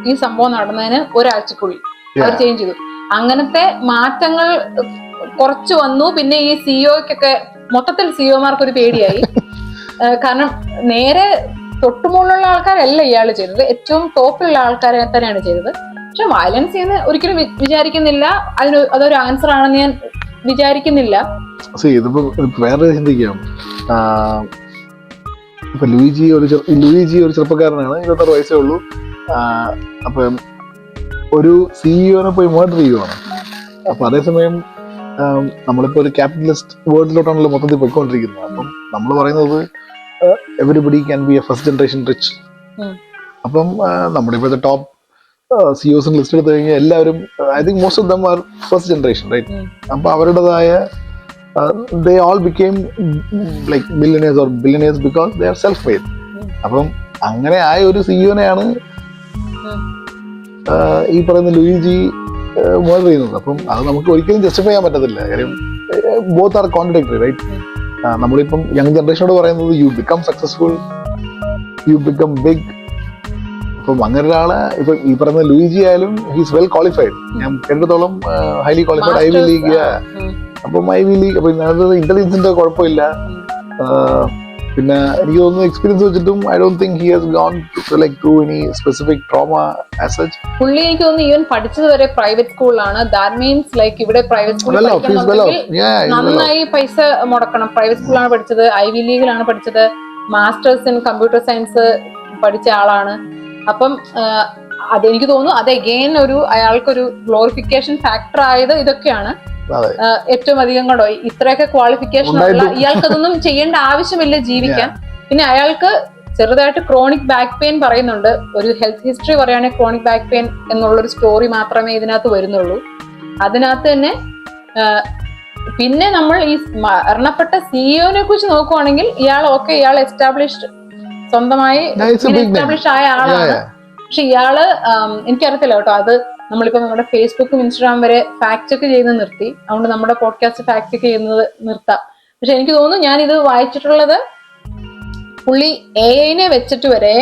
ഈ സംഭവം നടന്നതിന് ഒരാഴ്ചക്കുള്ളിൽ അവർ ചേഞ്ച് ചെയ്തു. അങ്ങനത്തെ മാറ്റങ്ങൾ കുറച്ച് വന്നു. പിന്നെ ഈ സിഇഒക്കൊക്കെ മൊത്തത്തിൽ സിഇഒമാർക്ക് ഒരു പേടിയായി. കാരണം നേരെ തൊട്ടുമുള്ള ആൾക്കാരല്ല ഇയാൾ ചെയ്തത്, ഏറ്റവും ടോപ്പിലുള്ള ആൾക്കാരെ തന്നെയാണ് ചെയ്തത്. പക്ഷെ വയലൻസ് ചെയ്യുന്ന ഒരിക്കലും വിചാരിക്കുന്നില്ല, അതൊരു ആൻസർ ആണെന്ന് ഞാൻ വിചാരിക്കുന്നില്ല. ഇതിപ്പോ വേറെ ചിന്തിക്കാം. ഇപ്പൊ ലൂയിജി ഒരു ചെറുപ്പക്കാരനാണ്, 26 വയസ്സേ ഉള്ളൂ. അപ്പൊ ഒരു സിഇഒനെ പോയി മർഡർ ചെയ്യുവാണ്. അപ്പൊ അതേസമയം നമ്മളിപ്പോ ഒരു ക്യാപിറ്റലിസ്റ്റ് വേൾഡിലോട്ടാണല്ലോ മൊത്തത്തിൽ പോയിക്കൊണ്ടിരിക്കുന്നത്. അപ്പം നമ്മൾ പറയുന്നത് everybody can be a first generation rich. അപ്പം നമ്മുടെ ഇപ്പോഴത്തെ ടോപ്പ് സിഇഒസ് ലിസ്റ്റ് എടുത്തു കഴിഞ്ഞാൽ എല്ലാവരും I think most of them are first generation, right? അപ്പൊ അവരുടേതായ they all became like millionaires or billionaires because they are self-made. അപ്പം അങ്ങനെ ആയ ഒരു സിഇഒനെയാണ് ഈ പറയുന്ന ലൂയിജി മർഡർ ചെയ്യുന്നത്. അപ്പം അത് നമുക്ക് ഒരിക്കലും ജസ്റ്റിഫൈ ചെയ്യാൻ പറ്റത്തില്ല. കാര്യം ബോത്ത് ആർ കോൺട്രഡിക്ടറി, റൈറ്റ്? നമ്മളിപ്പം യങ് ജനറേഷനോട് പറയുന്നത് you become successful, you become big. അപ്പം അങ്ങനെ ഒരാളെ ഇപ്പൊ ഈ പറയുന്ന ലൂയിജി ആയാലും ഹീസ് വെൽ ക്വാളിഫൈഡ്. ഞാൻ കേട്ടിടത്തോളം ഹൈലി ക്വാളിഫൈഡ്, ഐവി ലീഗ്. അപ്പം ഐവി ലീഗ്, അപ്പൊ ഇതിനകത്ത് ഇന്റലിജൻസിന്റെ കുഴപ്പമില്ല. പിന്നെ എനിക്ക് തോന്നുന്നു എക്സ്പീരിയൻസ് വെച്ചിട്ടും I don't think he has gone to like through any specific trauma as such. പുള്ളി എനിക്ക് തോന്നുന്നു ഈവൻ പഠിച്ചത് വരെ പ്രൈവറ്റ് സ്കൂളിലാണ്. ദാറ്റ് മീൻസ് ലൈക്ക് ഇവിടെ പ്രൈവറ്റ് സ്കൂളിൽ നന്നായി പൈസ മുടക്കണം. പ്രൈവറ്റ് സ്കൂളിലാണ് പഠിച്ചത്, ഐവി ലീഗിലാണ് പഠിച്ചത്, മാസ്റ്റേഴ്സ് ഇൻ കമ്പ്യൂട്ടർ സയൻസ് പഠിച്ച ആളാണ്. അപ്പം അതെനിക്ക് തോന്നുന്നു അത് അഗെയിൻ അയാൾക്കൊരു ഗ്ലോറിഫിക്കേഷൻ ഫാക്ടർ ആയത് ഇതൊക്കെയാണ്. ഏറ്റവും അധികം കണ്ടോ ഇത്രയൊക്കെ ക്വാളിഫിക്കേഷൻ ഉള്ള ഇയാൾക്കതൊന്നും ചെയ്യേണ്ട ആവശ്യമില്ല ജീവിക്കാൻ. പിന്നെ അയാൾക്ക് ചെറുതായിട്ട് ക്രോണിക് ബാക്ക് പെയിൻ പറയുന്നുണ്ട്. ഒരു ഹെൽത്ത് ഹിസ്റ്ററി പറയുകയാണെങ്കിൽ ക്രോണിക് ബാക്ക് പെയിൻ എന്നുള്ളൊരു സ്റ്റോറി മാത്രമേ ഇതിനകത്ത് വരുന്നുള്ളൂ. അതിനകത്ത് തന്നെ പിന്നെ നമ്മൾ ഈ മരണപ്പെട്ട സിഇഒനെ കുറിച്ച് നോക്കുവാണെങ്കിൽ ഇയാൾ എസ്റ്റാബ്ലിഷ്ഡ്, സ്വന്തമായി എസ്റ്റാബ്ലിഷ് ആയ ആളാണ്. പക്ഷെ ഇയാള് എനിക്കറിയത്തില്ല കേട്ടോ, അത് നമ്മളിപ്പോ നമ്മുടെ ഫേസ്ബുക്കും ഇൻസ്റ്റാഗ്രാം വരെ ഫാക്ട് ചെക്ക് ചെയ്യുന്നത് നിർത്തി. അതുകൊണ്ട് നമ്മുടെ പോഡ്കാസ്റ്റ് ഫാക്ട് ചെക്ക് ചെയ്യുന്നത് നിർത്താം. പക്ഷെ എനിക്ക് തോന്നുന്നു ഞാൻ ഇത് വായിച്ചിട്ടുള്ളത് പുള്ളി AI വെച്ചിട്ട് വരെ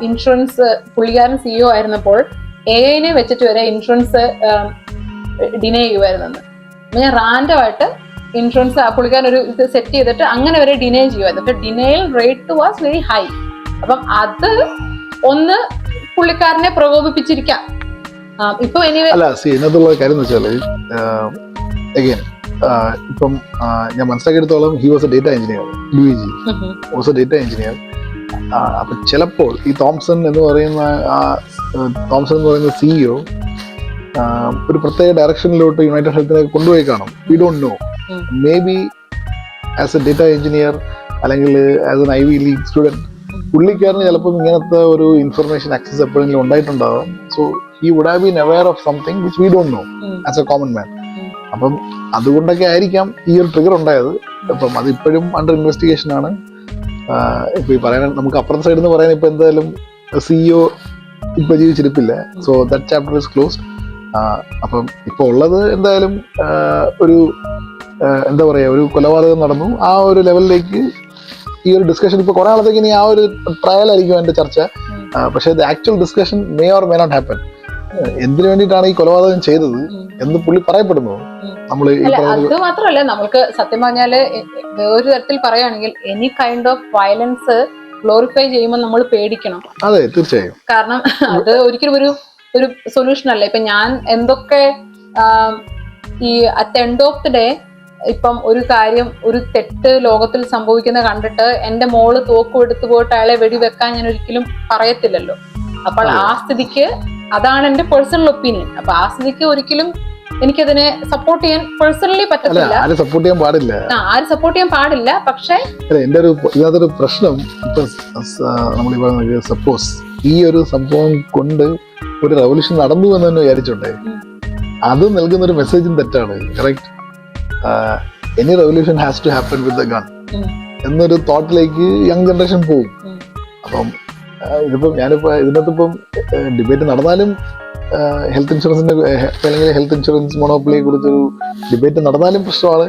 ഇൻഷുറൻസ്, പുള്ളിക്കാരൻ സിഇഒ ആയിരുന്നപ്പോൾ AI വെച്ചിട്ട് വരെ ഇൻഷുറൻസ് ഡിനൈ ചെയ്യുമായിരുന്നെന്ന്. ഞാൻ റാൻഡമായിട്ട് ഇൻഷുറൻസ് പുള്ളിക്കാരൻ ഒരു ഇത് സെറ്റ് ചെയ്തിട്ട് അങ്ങനെ വരെ ഡിനൈ ചെയ്യുമായിരുന്നു. പക്ഷെ denial rate was very high. അപ്പം അത് ഒന്ന് പുള്ളിക്കാരനെ പ്രകോപിപ്പിച്ചിരിക്കാം. ഇപ്പൊ അല്ല ഇതിനകത്തുള്ള കാര്യം എന്ന് വെച്ചാല് അഗൈൻ ഇപ്പം ഞാൻ മനസ്സിലാക്കിയെടുത്തോളം he was a data engineer. Luigi was a data engineer. അപ്പൊ ചിലപ്പോൾ ഈ തോംസൺ എന്ന് പറയുന്ന സിഇഒ ഒരു പ്രത്യേക ഡയറക്ഷനിലോട്ട് യുണൈറ്റഡ് ഹെൽത്തിനെ കൊണ്ടുപോയി കാണും. We don't know. Maybe as a data engineer അല്ലെങ്കിൽ as an Ivy League student പുള്ളിക്കാരന് ചിലപ്പോൾ ഇങ്ങനത്തെ ഒരു ഇൻഫർമേഷൻ ആക്സസ് എപ്പോഴെങ്കിലും ഉണ്ടായിട്ടുണ്ടാകും. So he would have been aware of something which we don't know as a common man. അപ്പം അതുകൊണ്ടൊക്കെ ആയിരിക്കാം ഈ ഒരു ട്രിഗർ ഉണ്ടായത്. അപ്പം അത് ഇപ്പോഴും അണ്ടർ ഇൻവെസ്റ്റിഗേഷൻ ആണ്. ഇപ്പൊ ഈ പറയാൻ നമുക്ക് അപ്പുറത്തെ സൈഡിൽ നിന്ന് പറയാൻ ഇപ്പൊ എന്തായാലും സിഇഒ ഇപ്പൊ ജീവിച്ചിരിപ്പില്ല. So that chapter is closed. അപ്പം ഇപ്പൊ ഉള്ളത് എന്തായാലും ഒരു എന്താ പറയാ, ഒരു കൊലപാതകം നടന്നു. ആ ഒരു ലെവലിലേക്ക് ഈ ഒരു ഡിസ്കഷൻ ഇപ്പൊ കുറെ നാളത്തേക്ക് ഇനി ആ ഒരു ട്രയൽ ആയിരിക്കും അതിന്റെ ചർച്ച. പക്ഷെ the actual discussion may or may not happen. എന്തിനു വേണ്ടിയിട്ടാണ് ഈ കൊലപാതകം ചെയ്തത് എന്ന് പുള്ളി പറയപ്പെടുന്നു. നമ്മൾ അത് മാത്രമല്ല, നമുക്ക് സത്യം പറഞ്ഞാല് ഒരു തരത്തിൽ പറയുകയാണെങ്കിൽ any kind of violence glorify ചെയ്യുമ്പോൾ നമ്മൾ പേടിക്കണം. അതെ, തീർച്ചയായും. കാരണം അത് ഒരിക്കലും ഒരു സൊല്യൂഷൻ അല്ല. ഇപ്പൊ ഞാൻ എന്തൊക്കെ ഈ at end of the day ഇപ്പം ഒരു കാര്യം, ഒരു തെറ്റ് ലോകത്തിൽ സംഭവിക്കുന്ന കണ്ടിട്ട് എന്റെ മോള് തോക്ക് എടുത്തു പോയിട്ട് അയാളെ വെടിവെക്കാൻ ഞാൻ ഒരിക്കലും പറയത്തില്ലല്ലോ. അപ്പോൾ ആ സ്ഥിതിക്ക് അതാണ് എന്റെ പേഴ്സണൽ ഒപ്പീനിയൻ. അപ്പൊ ആ സ്ഥിതിക്ക് ഒരിക്കലും എനിക്കതിനെ സപ്പോർട്ട് ചെയ്യാൻ പേഴ്സണലി പറ്റത്തില്ല. ആരും സപ്പോർട്ട് ചെയ്യാൻ പാടില്ല. ആരും സപ്പോർട്ട് ചെയ്യാൻ പാടില്ല. പക്ഷെ എന്റെ ഇതിനകത്തൊരു പ്രശ്നം, ഇപ്പൊ നമ്മൾ പറയുന്നത് സപ്പോസ് ഈ ഒരു സംഭവം കൊണ്ട് ഒരു റവല്യൂഷൻ നടന്നു എന്ന് തന്നെ വിചാരിച്ചോട്ടെ, അത് നൽകുന്ന ഒരു മെസ്സേജും തെറ്റാണ്. Correct, any revolution has to happen with the gun എന്നൊരു തോട്ടിലേക്ക് യങ് ജനറേഷൻ പോകും. അപ്പം ഇതിപ്പം ഇതിനകത്തിപ്പം ഡിബേറ്റ് നടന്നാലും ഹെൽത്ത് ഇൻഷുറൻസിന്റെ അല്ലെങ്കിൽ ഹെൽത്ത് ഇൻഷുറൻസ് മൊണോപ്പൊളിയെ കുറിച്ചൊരു ഡിബേറ്റ് നടന്നാലും പ്രശ്നമാണ്.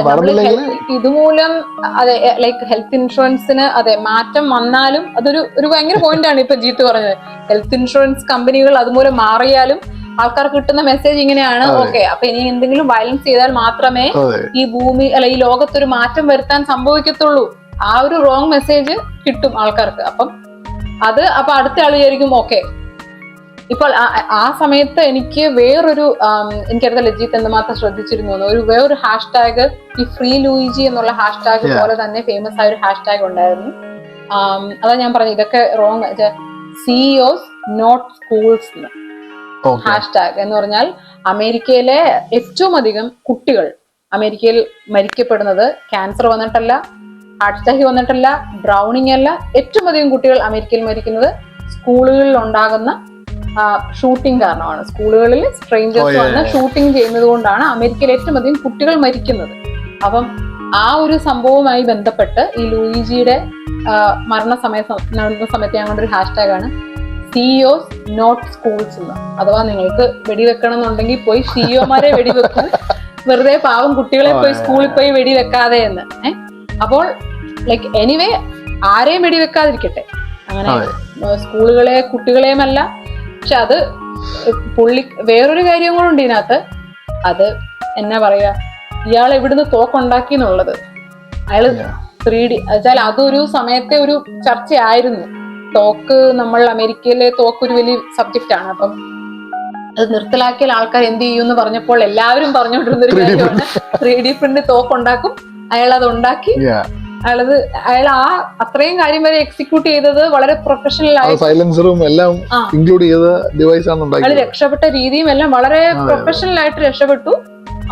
നടന്നില്ലെങ്കിൽ ഇതുമൂലം അതെ, ലൈക്ക് ഹെൽത്ത് ഇൻഷുറൻസിന് അതെ മാറ്റം വന്നാലും അതൊരു ഭയങ്കര പോയിന്റ് ആണ് ഇപ്പൊ ജീത്ത് പറഞ്ഞത്. ഹെൽത്ത് ഇൻഷുറൻസ് കമ്പനികൾ അതുമൂലം മാറിയാലും ആൾക്കാർക്ക് കിട്ടുന്ന മെസ്സേജ് ഇങ്ങനെയാണ്, ഓക്കെ അപ്പൊ ഇനി എന്തെങ്കിലും വയലൻസ് ചെയ്താൽ മാത്രമേ ഈ ഭൂമി ഈ ലോകത്തൊരു മാറ്റം വരുത്താൻ സംഭവിക്കത്തുള്ളൂ. ആ ഒരു റോങ് മെസ്സേജ് കിട്ടും ആൾക്കാർക്ക്. അപ്പൊ അടുത്ത ആൾ വിചാരിക്കും ഓക്കെ. ഇപ്പോൾ ആ സമയത്ത് എനിക്ക് വേറൊരു എനിക്കറിയാം ലജിത്ത് എന്തുമാത്രം ശ്രദ്ധിച്ചിരുന്നു, വേറൊരു ഹാഷ്ടാഗ് ഈ ഫ്രീ ലൂയിജി എന്നുള്ള ഹാഷ്ടാഗ് പോലെ തന്നെ ഫേമസ് ആയ ഒരു ഹാഷ്ടാഗ് ഉണ്ടായിരുന്നു. അതാ ഞാൻ പറഞ്ഞു ഇതൊക്കെ wrong. CEOs not schools hashtag എന്ന് പറഞ്ഞാൽ അമേരിക്കയിലെ ഏറ്റവും അധികം കുട്ടികൾ അമേരിക്കയിൽ മരിക്കപ്പെടുന്നത് ക്യാൻസർ വന്നിട്ടല്ല, ഹാർട്ട് അറ്റാക്ക് വന്നിട്ടല്ല, ഡ്രൗണിങ് അല്ല. ഏറ്റവും അധികം കുട്ടികൾ അമേരിക്കയിൽ മരിക്കുന്നത് സ്കൂളുകളിൽ ഉണ്ടാകുന്ന ഷൂട്ടിംഗ് കാരണമാണ്. സ്കൂളുകളിൽ സ്ട്രേഞ്ചേഴ്സ് വന്ന് ഷൂട്ടിംഗ് ചെയ്യുന്നത് കൊണ്ടാണ് അമേരിക്കയിൽ ഏറ്റവും അധികം കുട്ടികൾ മരിക്കുന്നത്. അപ്പം ആ ഒരു സംഭവവുമായി ബന്ധപ്പെട്ട് ഈ ലൂയിജിയുടെ നടന്ന സമയത്ത് ഞങ്ങളുടെ ഒരു ഹാഷ്ടാഗ് ആണ് CEOs നോട്ട് സ്കൂൾസ് എന്ന്. അഥവാ നിങ്ങൾക്ക് വെടിവെക്കണം എന്നുണ്ടെങ്കിൽ പോയി സിഇഒമാരെ വെടിവെക്കൂ, വെറുതെ പാവം കുട്ടികളെ പോയി സ്കൂളിൽ പോയി വെടിവെക്കാതെ എന്ന്. അപ്പോൾ ലൈക്ക് എനിവേ ആരെയും വെടിവെക്കാതിരിക്കട്ടെ, അങ്ങനെ സ്കൂളുകളെ കുട്ടികളെയുമല്ല. പക്ഷെ അത് വേറൊരു കാര്യം കൂടെ ഉണ്ട് ഇതിനകത്ത്. അത് എന്നാ പറയാ, ഇയാൾ എവിടുന്ന് തോക്കുണ്ടാക്കി എന്നുള്ളത്. അയാള് 3D വെച്ചാൽ അതൊരു സമയത്തെ ഒരു ചർച്ചയായിരുന്നു. തോക്ക്, നമ്മൾ അമേരിക്കയിലെ തോക്ക് ഒരു വലിയ സബ്ജക്റ്റ് ആണ്. അപ്പം അത് നിർത്തലാക്കിയാൽ ആൾക്കാർ എന്ത് ചെയ്യും എന്ന് പറഞ്ഞപ്പോൾ എല്ലാവരും പറഞ്ഞുകൊണ്ടിരുന്ന ഒരു കാര്യമാണ് 3D പ്രിന്റ് തോക്കുണ്ടാക്കും. അയാൾ അത് ഉണ്ടാക്കി. അയാൾ ആ അത്രയും കാര്യം വരെ എക്സിക്യൂട്ട് ചെയ്തത് വളരെ പ്രൊഫഷണൽ ആയി. സൈലൻസറും എല്ലാം ഇൻക്ലൂഡ് ചെയ്ത ഡിവൈസ് ആണ് ഉണ്ടാക്കിയത്. അയാൾ രക്ഷപ്പെട്ട രീതിയും എല്ലാം വളരെ പ്രൊഫഷണൽ ആയിട്ട് രക്ഷപ്പെട്ടു.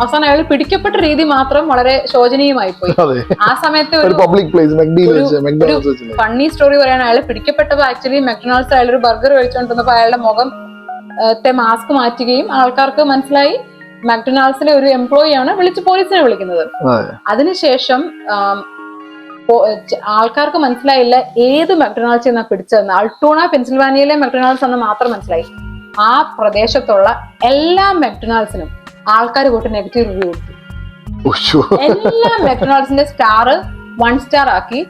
അവസാനം അയാൾ പിടിക്കപ്പെട്ട രീതി മാത്രം വളരെ ശോചനീയമായി പോയി. ആ സമയത്ത് ഒരു ഫണ്ണി സ്റ്റോറി പറയാണ്. അയാൾ പിടിക്കപ്പെട്ടപ്പോൾ ആക്ച്വലി മെക്ഡൊണാൾഡ്സ് അയാളൊരു ബർഗർ കഴിച്ചുകൊണ്ടിരുന്നപ്പോൾ അയാളുടെ മുഖത്തെ മാസ്ക് മാറ്റുകയും ആൾക്കാർക്ക് മനസ്സിലായി മെക്ഡൊണാൾഡ്സിലെ ഒരു എംപ്ലോയി ആണ് വിളിച്ച് പോലീസിനെ വിളിക്കുന്നത്. അതിനുശേഷം ആൾക്കാർക്ക് മനസ്സിലായില്ല ഏത് മെക്ഡൊണാൾഡ്സ് എന്നാ പിടിച്ചതെന്ന്. അൾട്ടോണ പെൻസിൽവാനിയയിലെ മെക്ഡൊണാൾഡ്സ് എന്ന് മാത്രം മനസ്സിലായി. ആ പ്രദേശത്തുള്ള എല്ലാ മെക്ഡൊണാൾഡ്സിനും ആൾക്കാർ പോയിട്ട് നെഗറ്റീവ് റിവ്യൂ കൊടുത്തു. എല്ലാ മെക്ഡൊണാൾഡ്സിന്റെ സ്റ്റാർ 1 സ്റ്റാർ ആക്കി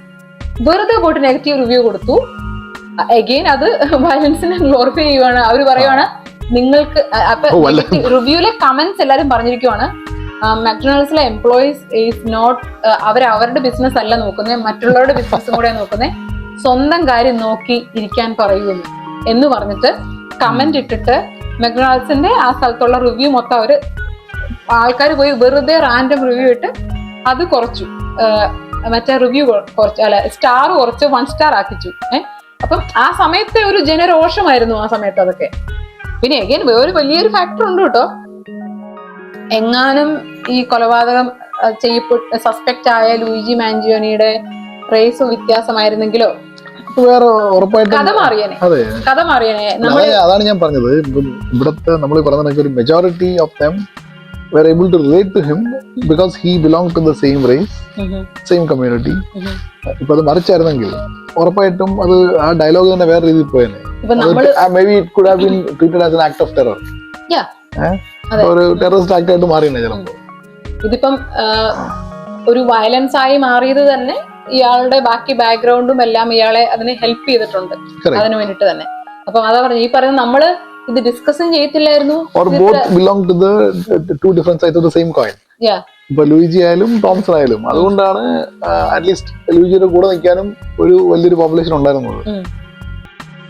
വെറുതെ പോയിട്ട് നെഗറ്റീവ് റിവ്യൂ കൊടുത്തു. അഗെയിൻ അത് വയലൻസിനെ ഗ്ലോറിഫൈ ചെയ്യുവാണ്. അവർ പറയുവാണ് നിങ്ങൾക്ക് അപ്പൊ റിവ്യൂലെ കമന്റ്സ് എല്ലാരും പറഞ്ഞിരിക്കുവാണ്, മെക്ഡൊണാൾഡ്സിലെ എംപ്ലോയീസ് ഈസ് നോട്ട് അവരുടെ ബിസിനസ് അല്ല നോക്കുന്നത്, മറ്റുള്ളവരുടെ ബിസിനസ്സും കൂടെ നോക്കുന്നത്, സ്വന്തം കാര്യം നോക്കി ഇരിക്കാൻ പറയുന്നു എന്ന് പറഞ്ഞിട്ട് കമന്റ് ഇട്ടിട്ട് മെക്ഡൊണാൾഡ്സിന്റെ ആ സ്ഥലത്തുള്ള റിവ്യൂ മൊത്തം അവര് ആൾക്കാർ പോയി വെറുതെ റാൻഡം റിവ്യൂ ഇട്ട് അത് കുറച്ചു. മറ്റേ റിവ്യൂ കുറച്ച് അല്ല സ്റ്റാർ കുറച്ച് 1 സ്റ്റാർ ആക്കിച്ചു. അപ്പം ആ സമയത്തെ ഒരു ജനരോഷമായിരുന്നു ആ സമയത്ത് അതൊക്കെ. പിന്നെ അഗൈൻ വേറൊരു വലിയൊരു ഫാക്ടർ ഉണ്ട് കേട്ടോ. എങ്ങാനും ഈ കൊലപാതകം സസ്പെക്ട് ആയ ലൂയിജി മാഞ്ചിയോണിയുടെ റേസ് വ്യത്യാസമായിരുന്നെങ്കിലോ വേറെ ഉറപ്പായിട്ടും കഥ മാറിയനെ. അതാണ് ഞാൻ പറഞ്ഞത്. ഇവിടത്തെ നമ്മൾ പറഞ്ഞ ഒരു majority of them were able to relate to him because he belonged to the same race, same community. ഇപ്പൊ അത് മറിച്ചായിരുന്നെങ്കിൽ ഉറപ്പായിട്ടും അത് ആ ഡയലോഗ് തന്നെ വേറെ രീതിയിൽ പോയേനെ. Maybe it could have been treated as an act of terror. ഒരു ടെററിസ്റ്റ് ആക്ട് ആയിട്ട് മാറിയാണ് ചിലപ്പോ. ഇതിപ്പം ഒരു വയലൻസ് ആയി മാറിയത് തന്നെ ഇയാളുടെ ബാക്കി ബാക്ക്ഗ്രൗണ്ടും എല്ലാം ഇയാളെ അതിനെ ഹെൽപ്പ് ചെയ്തിട്ടുണ്ട് അതിനു വേണ്ടിട്ട് തന്നെ. അപ്പം അതാ പറഞ്ഞു, ഈ പറയുന്നത് നമ്മള് ഇത് ഡിസ്കസും ചെയ്യത്തില്ലായിരുന്നു. Or both belong to the two different sides of the same coin. ഇപ്പൊ ലൂയിജി ആയാലും തോമസൺ ആയാലും. അതുകൊണ്ടാണ് അറ്റ്ലീസ്റ്റ് ലൂയിജിയുടെ കൂടെ നിൽക്കാനും ഒരു വലിയൊരു പോപ്പുലേഷൻ ഉണ്ടായിരുന്നത്.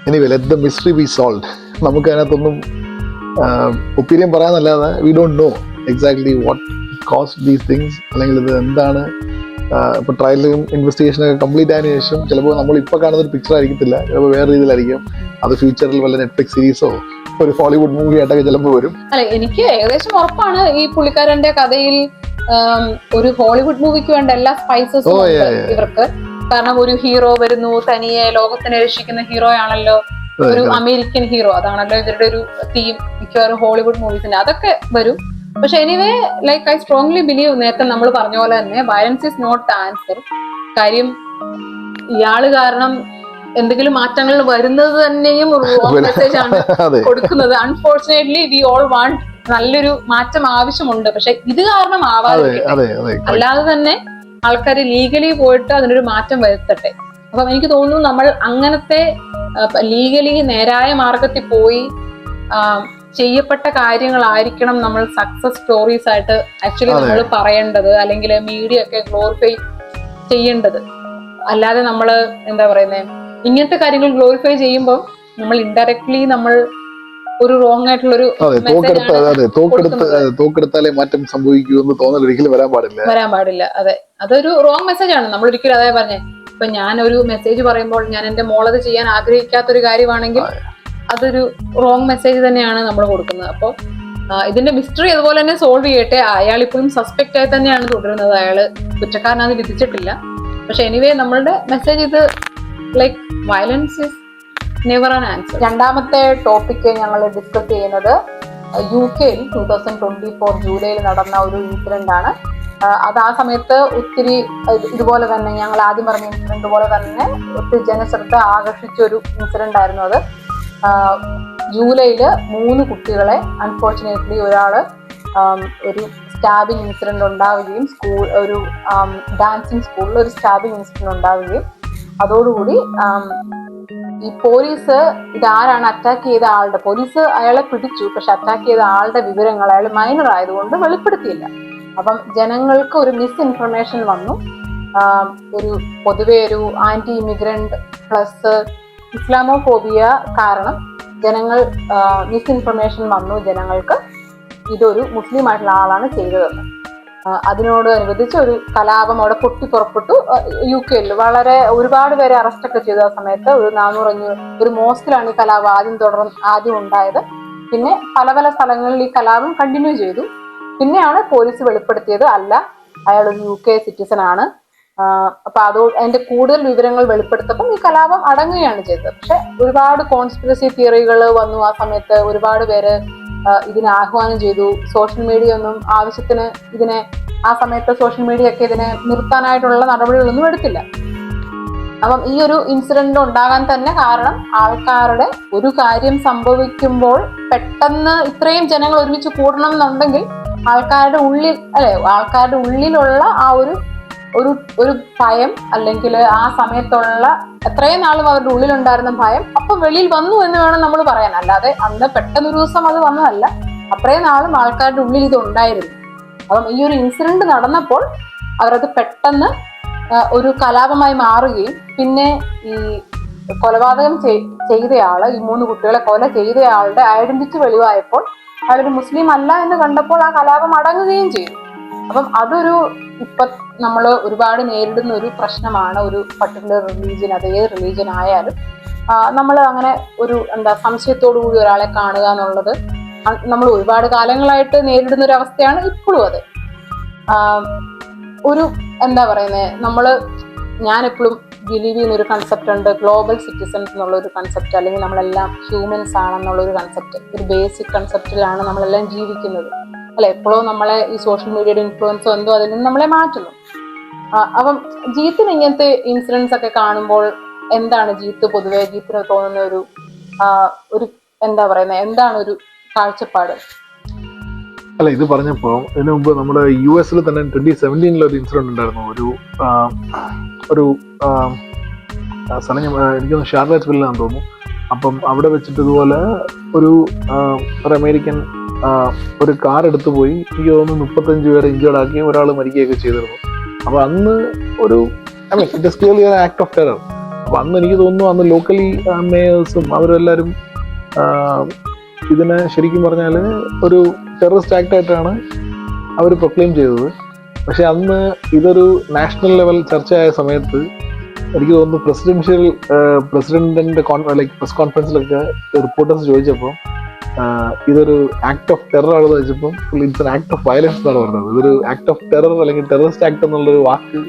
Anyway let the mystery be solved. നമുക്ക് അതിനകത്തൊന്നും ഒപ്പീനിയൻ പറയാനല്ലാതെ we don't know exactly what caused these things, അല്ലെങ്കിൽ ഇത് എന്താണ്. ഇപ്പൊ ട്രയലും ഇൻവെസ്റ്റിഗേഷനൊക്കെ കംപ്ലീറ്റ് ആയതിനു ശേഷം ചിലപ്പോൾ നമ്മൾ ഇപ്പൊ കാണുന്ന ഒരു പിക്ചർ ആയിരിക്കത്തില്ല, ചിലപ്പോൾ വേറെ രീതിയിലായിരിക്കും അത്. ഫ്യൂച്ചറിൽ വല്ല നെറ്റ്ഫ്ലിക്സ് സീരീസോ ഒരു ഹോളിവുഡ് മൂവി ആയിട്ടൊക്കെ ചിലപ്പോൾ വരും. അല്ല, എനിക്ക് ഏകദേശം ഉറപ്പാണ് ഈ പുള്ളിക്കാരന്റെ കഥയിൽ ഒരു ഹോളിവുഡ് മൂവിക്ക് വേണ്ട എല്ലാ സ്പൈസസും ഇവർക്ക്. കാരണം ഒരു ഹീറോ വരുന്നു, തനിയെ ലോകത്തിനെ രക്ഷിക്കുന്ന ഹീറോ ആണല്ലോ, ഒരു അമേരിക്കൻ ഹീറോ, അതാണല്ലോ ഇവരുടെ ഒരു തീം മിക്കവാറും ഹോളിവുഡ് മൂവീസിന്റെ. അതൊക്കെ വരും. പക്ഷെ anyway like I strongly believe, നേരത്തെ നമ്മൾ പറഞ്ഞ പോലെ തന്നെ violence is not the answer. കാര്യം ഇയാള് കാരണം എന്തെങ്കിലും മാറ്റങ്ങൾ വരുന്നത് തന്നെയും റോങ് മെസ്സേജ് ആണ് കൊടുക്കുന്നത്. അൺഫോർച്ചുനേറ്റ്ലി വി ഓൾ വാണ്ട് നല്ലൊരു മാറ്റം ആവശ്യമുണ്ട്, പക്ഷെ ഇത് കാരണം ആവാതിരിക്കട്ടെ. അല്ലാതെ തന്നെ ആൾക്കാർ ലീഗലി പോയിട്ട് അതിനൊരു മാറ്റം വരുത്തട്ടെ. അപ്പം എനിക്ക് തോന്നുന്നു നമ്മൾ അങ്ങനത്തെ ലീഗലി നേരായ മാർഗത്തിൽ പോയി ചെയ്യപ്പെട്ട കാര്യങ്ങളായിരിക്കണം നമ്മൾ സക്സസ് സ്റ്റോറീസ് ആയിട്ട് ആക്ച്വലി നമ്മൾ പറയേണ്ടത്, അല്ലെങ്കിൽ മീഡിയ ഒക്കെ ഗ്ലോറിഫൈ ചെയ്യേണ്ടത്. അല്ലാതെ നമ്മൾ എന്താ പറയുന്നത്, ഇങ്ങനത്തെ കാര്യങ്ങൾ ഗ്ലോറിഫൈ ചെയ്യുമ്പോൾ നമ്മൾ ഇൻഡയറക്ട്ലി നമ്മൾ ഒരു റോങ് ആയിട്ടുള്ളൊരു തോക്കെടുത്താലേ മാറ്റം സംഭവിക്കൂ എന്ന് തോന്നൽ ഒരിക്കലും വരാൻ പാടില്ല. അതെ, അതൊരു റോങ് മെസ്സേജ് ആണ്. നമ്മൾ ഒരിക്കലും അതേ പറഞ്ഞേ. ഇപ്പൊ ഞാൻ ഒരു മെസ്സേജ് പറയുമ്പോൾ ഞാൻ എന്റെ മോളത് ചെയ്യാൻ ആഗ്രഹിക്കാത്തൊരു കാര്യമാണെങ്കിൽ അതൊരു റോങ് മെസ്സേജ് തന്നെയാണ് നമ്മൾ കൊടുക്കുന്നത്. അപ്പോൾ ഇതിന്റെ മിസ്റ്ററി അതുപോലെ തന്നെ സോൾവ് ചെയ്യട്ടെ. അയാൾ ഇപ്പോഴും സസ്പെക്ട് ആയി തന്നെയാണ് തുടരുന്നത്, അയാള് കുറ്റക്കാരനാണ് വിധിച്ചിട്ടില്ല. പക്ഷെ എനിവേ നമ്മളുടെ മെസ്സേജ് ഇത് like violence is never an answer. രണ്ടാമത്തെ ടോപ്പിക്ക് ഞങ്ങൾ ഡിസ്കസ് ചെയ്യുന്നത് UK 2024 ജൂലൈയിൽ നടന്ന ഒരു ഇൻസിഡന്റ് ആണ്. അത് ആ സമയത്ത് ഒത്തിരി ഇതുപോലെ തന്നെ ഞങ്ങൾ ആദ്യം പറഞ്ഞ ഇൻസിഡന്റ് പോലെ തന്നെ ഒത്തിരി ജനശ്രദ്ധ ആകർഷിച്ച ഒരു ഇൻസിഡന്റ് ആയിരുന്നു അത്. ജൂലൈയില് 3 കുട്ടികളെ അൺഫോർച്ചുനേറ്റ്ലി ഒരാള് ഒരു സ്റ്റാബിങ് ഇൻസിഡന്റ് ഉണ്ടാവുകയും ഒരു ഡാൻസിങ് സ്കൂളിൽ ഒരു സ്റ്റാബിങ് ഇൻസിഡന്റ് ഉണ്ടാവുകയും അതോടുകൂടി ഈ പോലീസ് ഇതാരാണ് അറ്റാക്ക് ചെയ്ത ആളുടെ, പോലീസ് അയാളെ പിടിച്ചു, പക്ഷെ അറ്റാക്ക് ചെയ്ത ആളുടെ വിവരങ്ങൾ അയാൾ മൈനർ ആയതുകൊണ്ട് വെളിപ്പെടുത്തിയില്ല. അപ്പം ജനങ്ങൾക്ക് ഒരു മിസ് ഇൻഫർമേഷൻ വന്നു. ഒരു പൊതുവെ ഒരു ആന്റി ഇമിഗ്രന്റ് പ്ലസ് ഇസ്ലാമോഫോബിയ കാരണം ജനങ്ങൾ മിസ് ഇൻഫർമേഷൻ വന്നു ജനങ്ങൾക്ക്, ഇതൊരു മുസ്ലിം ആയിട്ടുള്ള ആളാണ് ചെയ്തതെന്ന്. അതിനോടനുബന്ധിച്ച് ഒരു കലാപം അവിടെ പൊട്ടിപ്പുറപ്പെട്ടു. UK വളരെ ഒരുപാട് പേരെ അറസ്റ്റൊക്കെ ചെയ്തു. ആ സമയത്ത് ഒരു 400-500 ഒരു മോസ്കിലാണ് ഈ കലാപം ആദ്യം ഉണ്ടായത്. പിന്നെ പല പല സ്ഥലങ്ങളിൽ ഈ കലാപം കണ്ടിന്യൂ ചെയ്തു. പിന്നെയാണ് പോലീസ് വെളിപ്പെടുത്തിയത് അല്ല, അയാൾ ഒരു UK സിറ്റിസൺ ആണ്. അപ്പൊ അതിന്റെ കൂടുതൽ വിവരങ്ങൾ വെളിപ്പെടുത്തപ്പം ഈ കലാപം അടങ്ങുകയാണ് ചെയ്തത്. പക്ഷെ ഒരുപാട് കോൺസ്പിറസി തിയറികൾ വന്നു ആ സമയത്ത്. ഒരുപാട് പേര് ഇതിനെ ആഹ്വാനം ചെയ്തു. സോഷ്യൽ മീഡിയ ഒന്നും ആവശ്യത്തിന് ഇതിനെ, ആ സമയത്ത് സോഷ്യൽ മീഡിയ ഒക്കെ ഇതിനെ നിർത്താനായിട്ടുള്ള നടപടികളൊന്നും എടുത്തില്ല. അപ്പം ഈ ഒരു ഇൻസിഡന്റ് ഉണ്ടാകാൻ തന്നെ കാരണം ആൾക്കാരുടെ ഒരു കാര്യം സംഭവിക്കുമ്പോൾ പെട്ടെന്ന് ഇത്രയും ജനങ്ങൾ ഒരുമിച്ച് കൂടണം എന്നുണ്ടെങ്കിൽ ആൾക്കാരുടെ ഉള്ളിലുള്ള ആ ഒരു ഭയം, അല്ലെങ്കിൽ ആ സമയത്തുള്ള എത്രയും നാളും അവരുടെ ഉള്ളിലുണ്ടായിരുന്ന ഭയം അപ്പൊ വെളിയിൽ വന്നു എന്ന് വേണം നമ്മൾ പറയാൻ. അല്ലാതെ അന്ന് പെട്ടെന്നൊരു ദിവസം അത് വന്നതല്ല, അത്രയും നാളും ആൾക്കാരുടെ ഉള്ളിൽ ഇത് ഉണ്ടായിരുന്നു. അപ്പം ഈ ഒരു ഇൻസിഡന്റ് നടന്നപ്പോൾ അവരത് പെട്ടെന്ന് ഒരു കലാപമായി മാറുകയും പിന്നെ ഈ കൊലപാതകം ചെയ്തയാള്, ഈ 3 കുട്ടികളെ കൊല ചെയ്തയാളുടെ ഐഡന്റിറ്റി വെളിവായപ്പോൾ അയാളൊരു മുസ്ലിം അല്ല എന്ന് കണ്ടപ്പോൾ ആ കലാപം അടങ്ങുകയും ചെയ്തു. അപ്പം അതൊരു ഇപ്പൊ നമ്മൾ ഒരുപാട് നേരിടുന്ന ഒരു പ്രശ്നമാണ്. ഒരു പർട്ടിക്കുലർ റിലീജിയൻ, അത് ഏത് റിലീജിയൻ ആയാലും നമ്മൾ അങ്ങനെ ഒരു സംശയത്തോടു കൂടി ഒരാളെ കാണുക എന്നുള്ളത് നമ്മൾ ഒരുപാട് കാലങ്ങളായിട്ട് നേരിടുന്ന ഒരു അവസ്ഥയാണ് ഇപ്പോഴും. അത് ഒരു ഞാൻ എപ്പോഴും ബിലീവ് ചെയ്യുന്ന ഒരു കൺസെപ്റ്റ് ഉണ്ട്, ഗ്ലോബൽ സിറ്റിസൺസ് എന്നുള്ള ഒരു കൺസെപ്റ്റ്, അല്ലെങ്കിൽ നമ്മളെല്ലാം ഹ്യൂമൻസ് ആണെന്നുള്ള ഒരു കൺസെപ്റ്റ്, ഒരു ബേസിക് കൺസെപ്റ്റിലാണ് നമ്മളെല്ലാം ജീവിക്കുന്നത് അല്ലെ. എപ്പോഴും നമ്മളെ ഈ സോഷ്യൽ മീഡിയയുടെ ഇൻഫ്ലുവൻസോ എന്തോ അതിൽ നിന്ന് നമ്മളെ മാറ്റുന്നു. അപ്പം ജീത്തിന് ഇങ്ങനത്തെ ഇൻസിഡൻസ് ഒക്കെ കാണുമ്പോൾ എന്താണ് ജീത്തിന് തോന്നുന്ന ഒരു എന്താണ് ഒരു കാഴ്ചപ്പാട്? അല്ല, ഇത് പറഞ്ഞപ്പോ ഇതിനു മുമ്പ് നമ്മുടെ US തന്നെ 2017 ഒരു ഇൻസിഡന്റ് ഉണ്ടായിരുന്നു. ഒരു സ്ഥലം എനിക്കൊന്ന് ഷാർലറ്റ്സ്വില്ലാന്ന് തോന്നുന്നു. അപ്പം അവിടെ വെച്ചിട്ട് ഇതുപോലെ ഒരു അമേരിക്കൻ ഒരു കാർ എടുത്തു പോയി, എനിക്ക് തോന്നുന്നു 35 പേരെ ഇഞ്ചേർഡ് ആക്കി, ഒരാൾ മരിക്കുകയൊക്കെ ചെയ്തിരുന്നു. അപ്പൊ അന്ന് ഒരു ഇറ്റ് ഇസ് ക്ലിയർലി ഒരു ആക്ട് ഓഫ് ടെറർ. അപ്പൊ അന്ന് എനിക്ക് തോന്നുന്നു അന്ന് ലോക്കലി മേയേഴ്സും അവരെല്ലാവരും ഇതിനെ ശരിക്കും പറഞ്ഞാൽ ഒരു ടെററിസ്റ്റ് ആക്ട് ആയിട്ടാണ് അവർ പ്രൊക്ലെയിം ചെയ്തത്. പക്ഷെ അന്ന് ഇതൊരു നാഷണൽ ലെവൽ ചർച്ചയായ സമയത്ത് എനിക്ക് തോന്നുന്നു പ്രസിഡന്റിന്റെ പ്രസ് കോൺഫറൻസിലൊക്കെ റിപ്പോർട്ടേഴ്സ് ചോദിച്ചപ്പോൾ ഇതൊരു ആക്ട് ഓഫ് ടെറർ ആണെന്ന് വെച്ചപ്പോൾ it's an act of violence എന്നാണ് പറഞ്ഞത്. ഇതൊരു ആക്ട് ഓഫ് ടെറർ അല്ലെങ്കിൽ ടെററിസ്റ്റ് ആക്ട് എന്നുള്ളൊരു വാക്ക്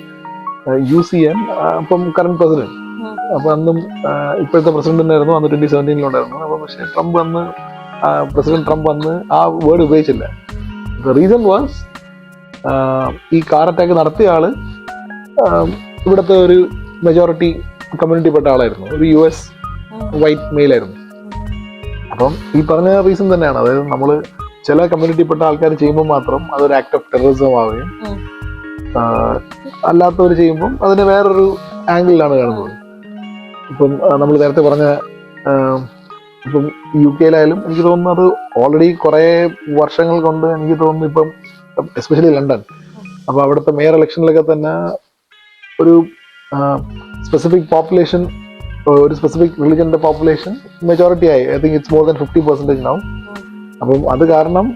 യൂസ് ചെയ്യാൻ അപ്പം കറന്റ് പ്രസിഡന്റ്, അപ്പൊ അന്നും ഇപ്പോഴത്തെ പ്രസിഡന്റ് ആയിരുന്നു, അന്ന് 2017 ഉണ്ടായിരുന്നു. അപ്പൊ പക്ഷെ പ്രസിഡന്റ് ട്രംപ് അന്ന് ആ വേർഡ് ഉപയോഗിച്ചില്ല. ദ റീസൺ വാസ് ഈ കാർ അറ്റാക്ക് നടത്തിയ ആള് ഇവിടുത്തെ ഒരു മെജോറിറ്റി കമ്മ്യൂണിറ്റി പെട്ട ആളായിരുന്നു, ഒരു US വൈറ്റ് മെയിലായിരുന്നു. അപ്പം ഈ പറഞ്ഞ റീസൺ തന്നെയാണ്, അതായത് നമ്മള് ചില കമ്മ്യൂണിറ്റി പെട്ട ആൾക്കാർ ചെയ്യുമ്പോൾ മാത്രം അതൊരു ആക്ട് ഓഫ് ടെററിസം ആവുകയും അല്ലാത്തവർ ചെയ്യുമ്പം അതിന് വേറൊരു ആംഗിളിലാണ് കാണുന്നത്. ഇപ്പം നമ്മൾ നേരത്തെ പറഞ്ഞ ഇപ്പം UK എനിക്ക് തോന്നുന്നു അത് ഓൾറെഡി കുറെ വർഷങ്ങൾ കൊണ്ട് എനിക്ക് തോന്നുന്നു ഇപ്പം എസ്പെഷ്യലി ലണ്ടൻ, അപ്പൊ അവിടുത്തെ മേയർ ഇലക്ഷനിലൊക്കെ തന്നെ ഒരു സ്പെസിഫിക് പോപ്പുലേഷൻ, ഒരു സ്പെസിഫിക് റിലിജന്റെ പോപ്പുലേഷൻ മെജോറിറ്റി ആയി. I think it's more than 50% ആവും. അപ്പം അത് കാരണം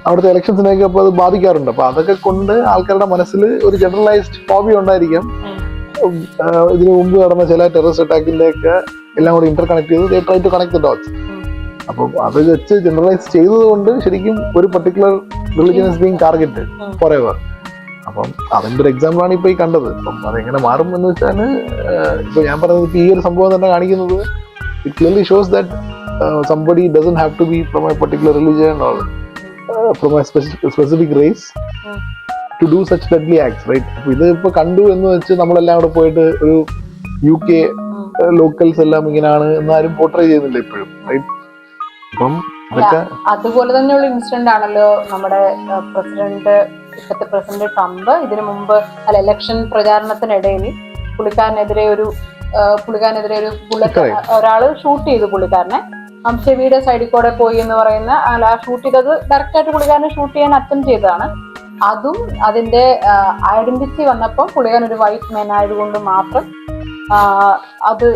അവിടുത്തെ ഇലക്ഷൻസിനെയൊക്കെ അപ്പോൾ അത് ബാധിക്കാറുണ്ട്. അപ്പൊ അതൊക്കെ കൊണ്ട് ആൾക്കാരുടെ മനസ്സിൽ ഒരു ജനറലൈസ്ഡ് ഫോബി ഉണ്ടായിരിക്കാം. ഇതിനു മുമ്പ് നടന്ന ചില ടെററിസ്റ്റ് അറ്റാക്കിന്റെ ഒക്കെ എല്ലാം കൂടി ഇന്റർ കണക്ട് ചെയ്ത് they try to connect the dots. അപ്പം അത് വെച്ച് ജനറലൈസ് ചെയ്തതുകൊണ്ട് ശരിക്കും ഒരു particular religion is being targeted forever. അപ്പം അതിന്റെ ഒരു എക്സാമ്പിൾ ആണ് ഇപ്പൊ ഈ കണ്ടത്. അപ്പം അതെങ്ങനെ മാറും എന്ന് വെച്ചാൽ ഇപ്പൊ ഞാൻ പറഞ്ഞത് ഈ ഒരു സംഭവം തന്നെ കാണിക്കുന്നത് it clearly shows that somebody doesn't have to be from a particular religion or from a specific race to do such deadly acts, right? അപ്പൊ ഇത് ഇപ്പൊ കണ്ടു എന്ന് വെച്ച് നമ്മളെല്ലാം കൂടെ പോയിട്ട് ഒരു UK ലോക്കൽസ് എല്ലാം ഇങ്ങനെയാണ് എന്നാരും പോർട്രേ ചെയ്യുന്നില്ല ഇപ്പോഴും, റൈറ്റ്? അപ്പം അതുപോലെ തന്നെയുള്ള ഇൻസിഡന്റ് ആണല്ലോ നമ്മുടെ ഇപ്പോഴത്തെ പ്രസിഡന്റ് ട്രംപ് ഇതിനു മുമ്പ് ഇലക്ഷൻ പ്രചാരണത്തിനിടയിൽ പുള്ളിക്കാരനെതിരെ ഒരു ബുള്ളറ്റ് ഒരാള് ഷൂട്ട് ചെയ്തു പുള്ളിക്കാരനെ. ചെവിയുടെ സൈഡിൽ കൂടെ പോയി എന്ന് പറയുന്ന ആ ഷൂട്ട് ചെയ്തത് ഡയറക്റ്റ് ആയിട്ട് പുള്ളിക്കാരനെ ഷൂട്ട് ചെയ്യാൻ അറ്റംപ്റ്റ് ചെയ്തതാണ്. അതും അതിന്റെ ഐഡന്റിറ്റി വന്നപ്പോൾ പുള്ളിക്കാരൻ ഒരു വൈറ്റ് മെൻ ആയതുകൊണ്ട് മാത്രം അത്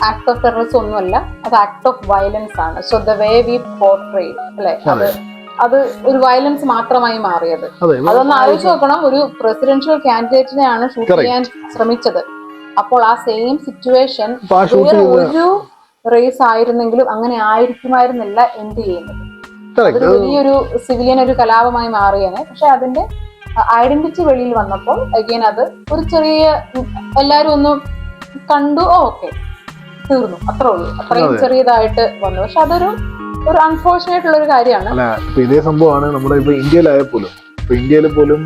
ആക്ട് ഓഫ് ടെററിസം ഒന്നുമല്ല, അത് ആക്ട് ഓഫ് വയലൻസ് ആണ്. So the way we portrait അല്ലെ, അത് ഒരു വയലൻസ് മാത്രമായി മാറിയത്. അതൊന്ന് ആലോചിച്ച് നോക്കണം, ഒരു പ്രസിഡൻഷ്യൽ കാൻഡിഡേറ്റിനെയാണ് ഷൂട്ട് ചെയ്യാൻ ശ്രമിച്ചത്. അപ്പോൾ ആ സെയിം സിറ്റുവേഷൻ ഒരു റേസ് ആയിരുന്നെങ്കിലും അങ്ങനെ ആയിരിക്കുമായിരുന്നില്ല എന്ത് ചെയ്യുന്നത്. അതൊരു വലിയൊരു സിവിലിയൻ ഒരു കലാപമായി മാറിയേനെ. പക്ഷെ അതിന്റെ ഐഡന്റിറ്റി വെളിയിൽ വന്നപ്പോൾ അഗൈൻ അത് ഒരു ചെറിയ എല്ലാരും ഒന്ന് കണ്ടു, ഓക്കെ തീർന്നു, അത്രേ ഉള്ളൂ. അത്രയും ചെറിയതായിട്ട് വന്നു. പക്ഷെ അതൊരു അൺഫോർച്ചുനേറ്റ് ഉള്ള ഒരു കാര്യമാണ്. ഇതേ സംഭവമാണ് നമ്മുടെ ഇപ്പൊ ഇന്ത്യയിൽ പോലും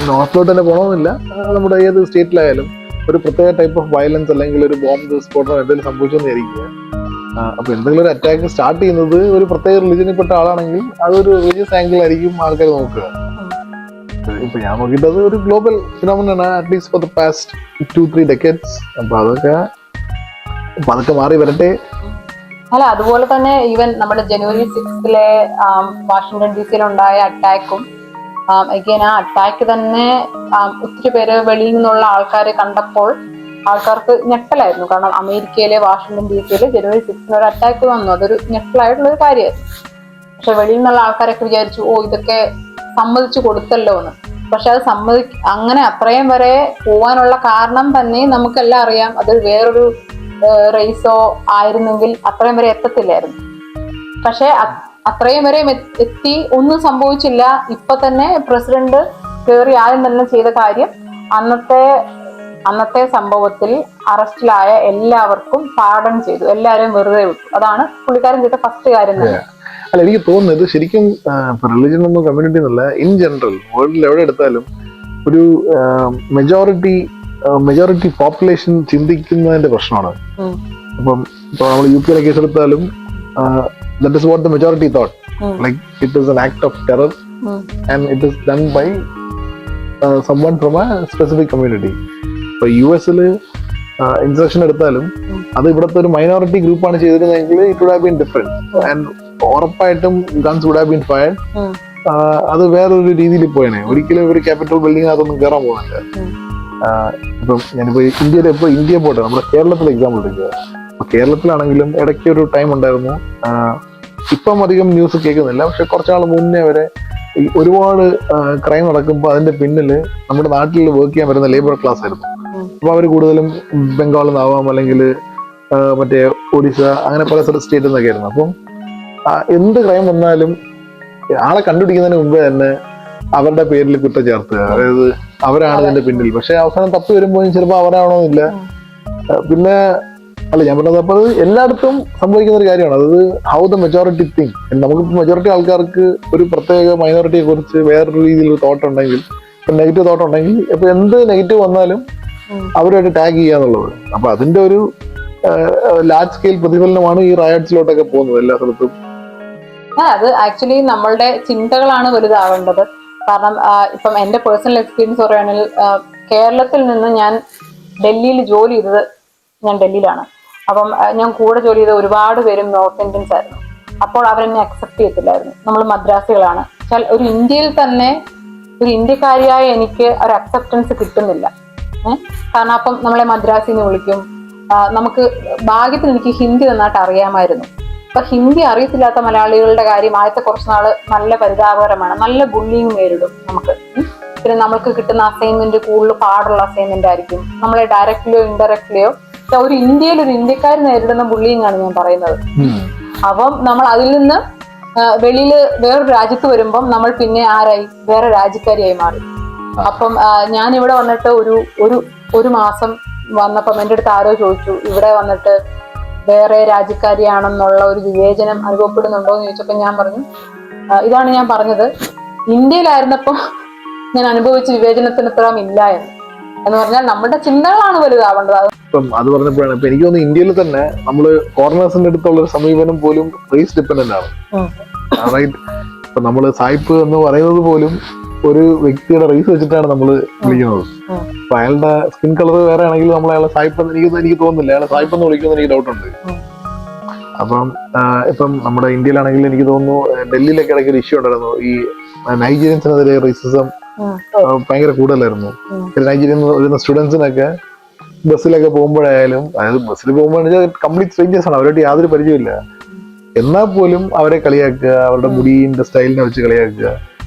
നോർത്തിലോട്ട് തന്നെ പോകണമെന്നില്ല, നമ്മുടെ ഏത് സ്റ്റേറ്റിലായാലും ഒരു പ്രത്യേക ടൈപ്പ് ഓഫ് വയലൻസ് അല്ലെങ്കിൽ ഒരു ബോംബ് സ്ഫോടനം എന്തെങ്കിലും സംഭവിച്ചെന്നായിരിക്കുക. അപ്പൊ എന്തെങ്കിലും ഒരു അറ്റാക്ക് സ്റ്റാർട്ട് ചെയ്യുന്നത് ഒരു പ്രത്യേക റിലിജനിൽപ്പെട്ട ആളാണെങ്കിൽ അതൊരു റിലീജിയസ് ആംഗിൾ ആയിരിക്കും ആൾക്കാർ നോക്കുക. ഇപ്പൊ ഞാൻ നോക്കിയിട്ടത് ഒരു global phenomenon at least for the past 2-3 decades. അപ്പൊ അതൊക്കെ മാറി വരട്ടെ. അല്ല, അതുപോലെ തന്നെ ഈവൻ നമ്മുടെ January 6th വാഷിംഗ്ടൺ DC ഉണ്ടായ അറ്റാക്കും അഗൈൻ ആ അറ്റാക്ക് തന്നെ ഒത്തിരി പേര് വെളിയിൽ നിന്നുള്ള ആൾക്കാരെ കണ്ടപ്പോൾ ആൾക്കാർക്ക് ഞെട്ടലായിരുന്നു. കാരണം അമേരിക്കയിലെ വാഷിംഗ്ടൺ DC January 6th ഒരു അറ്റാക്ക് വന്നു, അതൊരു ഞെട്ടലായിട്ടുള്ളൊരു കാര്യമായിരുന്നു. പക്ഷെ വെളിയിൽ നിന്നുള്ള ആൾക്കാരൊക്കെ വിചാരിച്ചു ഇതൊക്കെ സമ്മതിച്ചു കൊടുത്തല്ലോ എന്ന്. പക്ഷെ അത് അങ്ങനെ അത്രയും വരെ പോവാനുള്ള കാരണം തന്നെ നമുക്കെല്ലാം അറിയാം, അത് വേറൊരു റേസോ ആയിരുന്നെങ്കിൽ അത്രയും വരെ എത്തത്തില്ലായിരുന്നു. പക്ഷെ അത്രയും വരെ എത്തി, ഒന്നും സംഭവിച്ചില്ല. ഇപ്പൊ തന്നെ പ്രസിഡന്റ് കയറി ആദ്യം തന്നെ ചെയ്ത കാര്യം അന്നത്തെ സംഭവത്തിൽ അറസ്റ്റിലായ എല്ലാവർക്കും പാർഡൺ ചെയ്തു, എല്ലാവരെയും വെറുതെ വിട്ടു. അതാണ് പുള്ളിക്കാരൻ ചെയ്ത ഫസ്റ്റ് കാര്യം തന്നെ. അല്ല, എനിക്ക് തോന്നുന്നത് ശരിക്കും റിലിജൻ ഒന്നും കമ്മ്യൂണിറ്റി എന്നല്ല, ഇൻ ജനറൽ വേൾഡിൽ എവിടെ എടുത്താലും ഒരു മെജോറിറ്റി പോപ്പുലേഷൻ ചിന്തിക്കുന്നതിന്റെ പ്രശ്നമാണ്. ഇപ്പൊ നമ്മൾ UK കേസ് എടുത്താലും that is what the majority thought, like it is an act of terror and it is done by someone from a specific community. ഇപ്പൊ US ഇൻസ്ട്രക്ഷൻ എടുത്താലും അത് ഇവിടുത്തെ ഒരു മൈനോറിറ്റി ഗ്രൂപ്പാണ് ചെയ്തിരുന്നതെങ്കിൽ it would have been different and ഉറപ്പായിട്ടും guns would have been fired. അത് വേറൊരു രീതിയിൽ പോയനെ. ഒരിക്കലും ഒരു ക്യാപിറ്റൽ ബിൽഡിങ്ങിനകത്തൊന്നും കയറാൻ പോകുന്നില്ല. ഇപ്പം ഞാനിപ്പോ ഇന്ത്യ പോട്ടെ, നമ്മുടെ കേരളത്തിലെ എക്സാമ്പിൾ എടുക്കുക. അപ്പൊ കേരളത്തിലാണെങ്കിലും ഇടയ്ക്ക് ഒരു ടൈം ഉണ്ടായിരുന്നു, ഇപ്പം അധികം ന്യൂസ് കേൾക്കുന്നില്ല, പക്ഷെ കുറച്ചാൾ മുന്നേ വരെ ഒരുപാട് ക്രൈം നടക്കുമ്പോൾ അതിന്റെ പിന്നില് നമ്മുടെ നാട്ടിൽ വർക്ക് ചെയ്യാൻ വരുന്ന ലേബർ ക്ലാസ് ആയിരുന്നു. അപ്പൊ അവർ കൂടുതലും ബംഗാളിൽ നിന്നാവാം, അല്ലെങ്കിൽ മറ്റേ ഒഡീഷ, അങ്ങനെ പല സ്റ്റേറ്റിൽ നിന്നൊക്കെ ആയിരുന്നു. അപ്പം എന്ത് ക്രൈം വന്നാലും ആളെ കണ്ടുപിടിക്കുന്നതിന് മുമ്പേ തന്നെ അവരുടെ പേരിൽ കുറ്റം ചേർത്തുക, അതായത് അവരാണ് ഇതിന്റെ പിന്നിൽ. പക്ഷെ അവസാനം തപ്പി വരുമ്പോൾ ചിലപ്പോൾ അവരാണോന്നില്ല. പിന്നെ അല്ല ഞാൻ പറഞ്ഞത്, അപ്പൊ അത് എല്ലായിടത്തും സംഭവിക്കുന്ന ഒരു കാര്യമാണ്. അതായത് ഹൗ ദ മെജോറിറ്റി തിങ്ക്. നമുക്കിപ്പോൾ മെജോറിറ്റി ആൾക്കാർക്ക് ഒരു പ്രത്യേക മൈനോറിറ്റിയെ കുറിച്ച് വേറൊരു രീതിയിൽ തോട്ട് ഉണ്ടെങ്കിൽ, നെഗറ്റീവ് തോട്ട് ഉണ്ടെങ്കിൽ, ഇപ്പൊ എന്ത് നെഗറ്റീവ് വന്നാലും അവരുമായിട്ട് ടാഗ് ചെയ്യാന്നുള്ളത്. അപ്പൊ അതിന്റെ ഒരു ലാർജ് സ്കെയിൽ പ്രതിഫലനമാണ് ഈ റയോട്ട്സിലോട്ടൊക്കെ പോകുന്നത് എല്ലാ സ്ഥലത്തും. അത് ആക്ച്വലി നമ്മളുടെ ചിന്തകളാണ് വലുതാവേണ്ടത്. കാരണം ഇപ്പം എന്റെ പേഴ്സണൽ എക്സ്പീരിയൻസ് പറയുകയാണെങ്കിൽ, കേരളത്തിൽ നിന്ന് ഞാൻ ഡൽഹിയിൽ ജോലി ചെയ്തത്, ഞാൻ ഡൽഹിയിലാണ്. അപ്പം ഞാൻ കൂടെ ജോലി ചെയ്ത ഒരുപാട് പേരും നോർത്ത് ഇന്ത്യൻസ് ആയിരുന്നു. അപ്പോൾ അവരെന്നെ അക്സെപ്റ്റ് ചെയ്യത്തില്ലായിരുന്നു. നമ്മൾ മദ്രാസികളാണ്. ഒരു ഇന്ത്യയിൽ തന്നെ ഒരു ഇന്ത്യക്കാരിയായ എനിക്ക് ഒരു അക്സെപ്റ്റൻസ് കിട്ടുന്നില്ല. കാരണം അപ്പം നമ്മളെ മദ്രാസിന്ന് വിളിക്കും. നമുക്ക് ഭാഗ്യത്തിന് എനിക്ക് ഹിന്ദി നന്നായിട്ട് അറിയാമായിരുന്നു. അപ്പൊ ഹിന്ദി അറിയത്തില്ലാത്ത മലയാളികളുടെ കാര്യം ആദ്യത്തെ കുറച്ച് നാള് നല്ല പരിതാപകരമാണ്. നല്ല ബുള്ളിങ് നേരിടും നമുക്ക്. പിന്നെ നമുക്ക് കിട്ടുന്ന അസൈൻമെന്റ് കൂടുതൽ പാടുള്ള അസൈൻമെന്റ് ആയിരിക്കും. നമ്മളെ ഡയറക്റ്റ്ലിയോ ഇൻഡയറക്റ്റ്ലിയോ ഒരു ഇന്ത്യയിൽ ഒരു ഇന്ത്യക്കാർ നേരിടുന്ന ബുള്ളിങ് ആണ് ഞാൻ പറയുന്നത്. അപ്പം നമ്മൾ അതിൽ നിന്ന് വെളിയില് വേറൊരു രാജ്യത്ത് വരുമ്പം നമ്മൾ പിന്നെ ആരായി? വേറെ രാജ്യക്കാരിയായി മാറി. അപ്പം ഞാൻ ഇവിടെ വന്നിട്ട് ഒരു മാസം വന്നപ്പം എൻ്റെ അടുത്ത് ആരോ ചോദിച്ചു, ഇവിടെ വന്നിട്ട് വേറെ രാജ്യക്കാരിയാണെന്നുള്ള ഒരു വിവേചനം അനുഭവപ്പെടുന്നുണ്ടോ എന്ന് ചോദിച്ചപ്പോൾ ഞാൻ പറഞ്ഞു, ഇതാണ് ഞാൻ പറഞ്ഞത്, ഇന്ത്യയിലായിരുന്നപ്പോൾ ഞാൻ അനുഭവിച്ച വിവേചനത്തിന് ഇത്രയും ഇല്ല എന്ന് പറഞ്ഞാൽ നമ്മുടെ ചിന്തകളാണ് വലുതാവേണ്ടത്. ഇപ്പം അത് പറഞ്ഞപ്പോഴാണ് ഇപ്പൊ എനിക്ക് തോന്നുന്നു ഇന്ത്യയിൽ തന്നെ നമ്മള് ഫോറിനേഴ്സിന്റെ അടുത്തുള്ള ഒരു സമീപനം പോലും റേസ് ഡിപ്പെൻഡന്റ് ആണ്. റൈറ്റ്. ഇപ്പൊ നമ്മള് സായിപ്പ് എന്ന് പറയുന്നത് പോലും ഒരു വ്യക്തിയുടെ റേസ് വെച്ചിട്ടാണ് നമ്മൾ വിളിക്കുന്നത്. അപ്പൊ അയാളുടെ സ്കിൻ കളർ വേറെ ആണെങ്കിൽ നമ്മൾ അയാളെ സായിപ്പ് എന്ന് എനിക്ക് തോന്നുന്നില്ല, അയാളെ സായിപ്പ് എന്ന് വിളിക്കുമെന്ന് എനിക്ക് ഡൗട്ട് ഉണ്ട്. അപ്പം ഇപ്പം നമ്മുടെ ഇന്ത്യയിലാണെങ്കിൽ എനിക്ക് തോന്നുന്നു ഡൽഹിയിലൊക്കെ ഇടയ്ക്ക് ഒരു ഇഷ്യൂ ഉണ്ടായിരുന്നു. ഈ നൈജീരിയൻസിനെതിരെ റേസിസം ഭയങ്കര കൂടുതലായിരുന്നു. നൈജീരിയൻ വരുന്ന സ്റ്റുഡൻസിനൊക്കെ ബസ്സിലൊക്കെ പോകുമ്പോഴായാലും, അതായത് ബസ്സിൽ പോകുമ്പോൾ കംപ്ലീറ്റ് സ്ട്രേഞ്ചേഴ്സ് ആണ്, അവരായിട്ട് യാതൊരു പരിചയമില്ല. എന്നാൽ പോലും അവരെ കളിയാക്കുക, അവരുടെ മുടിന്റെ സ്റ്റൈലിനെ വെച്ച് കളിയാക്കുക.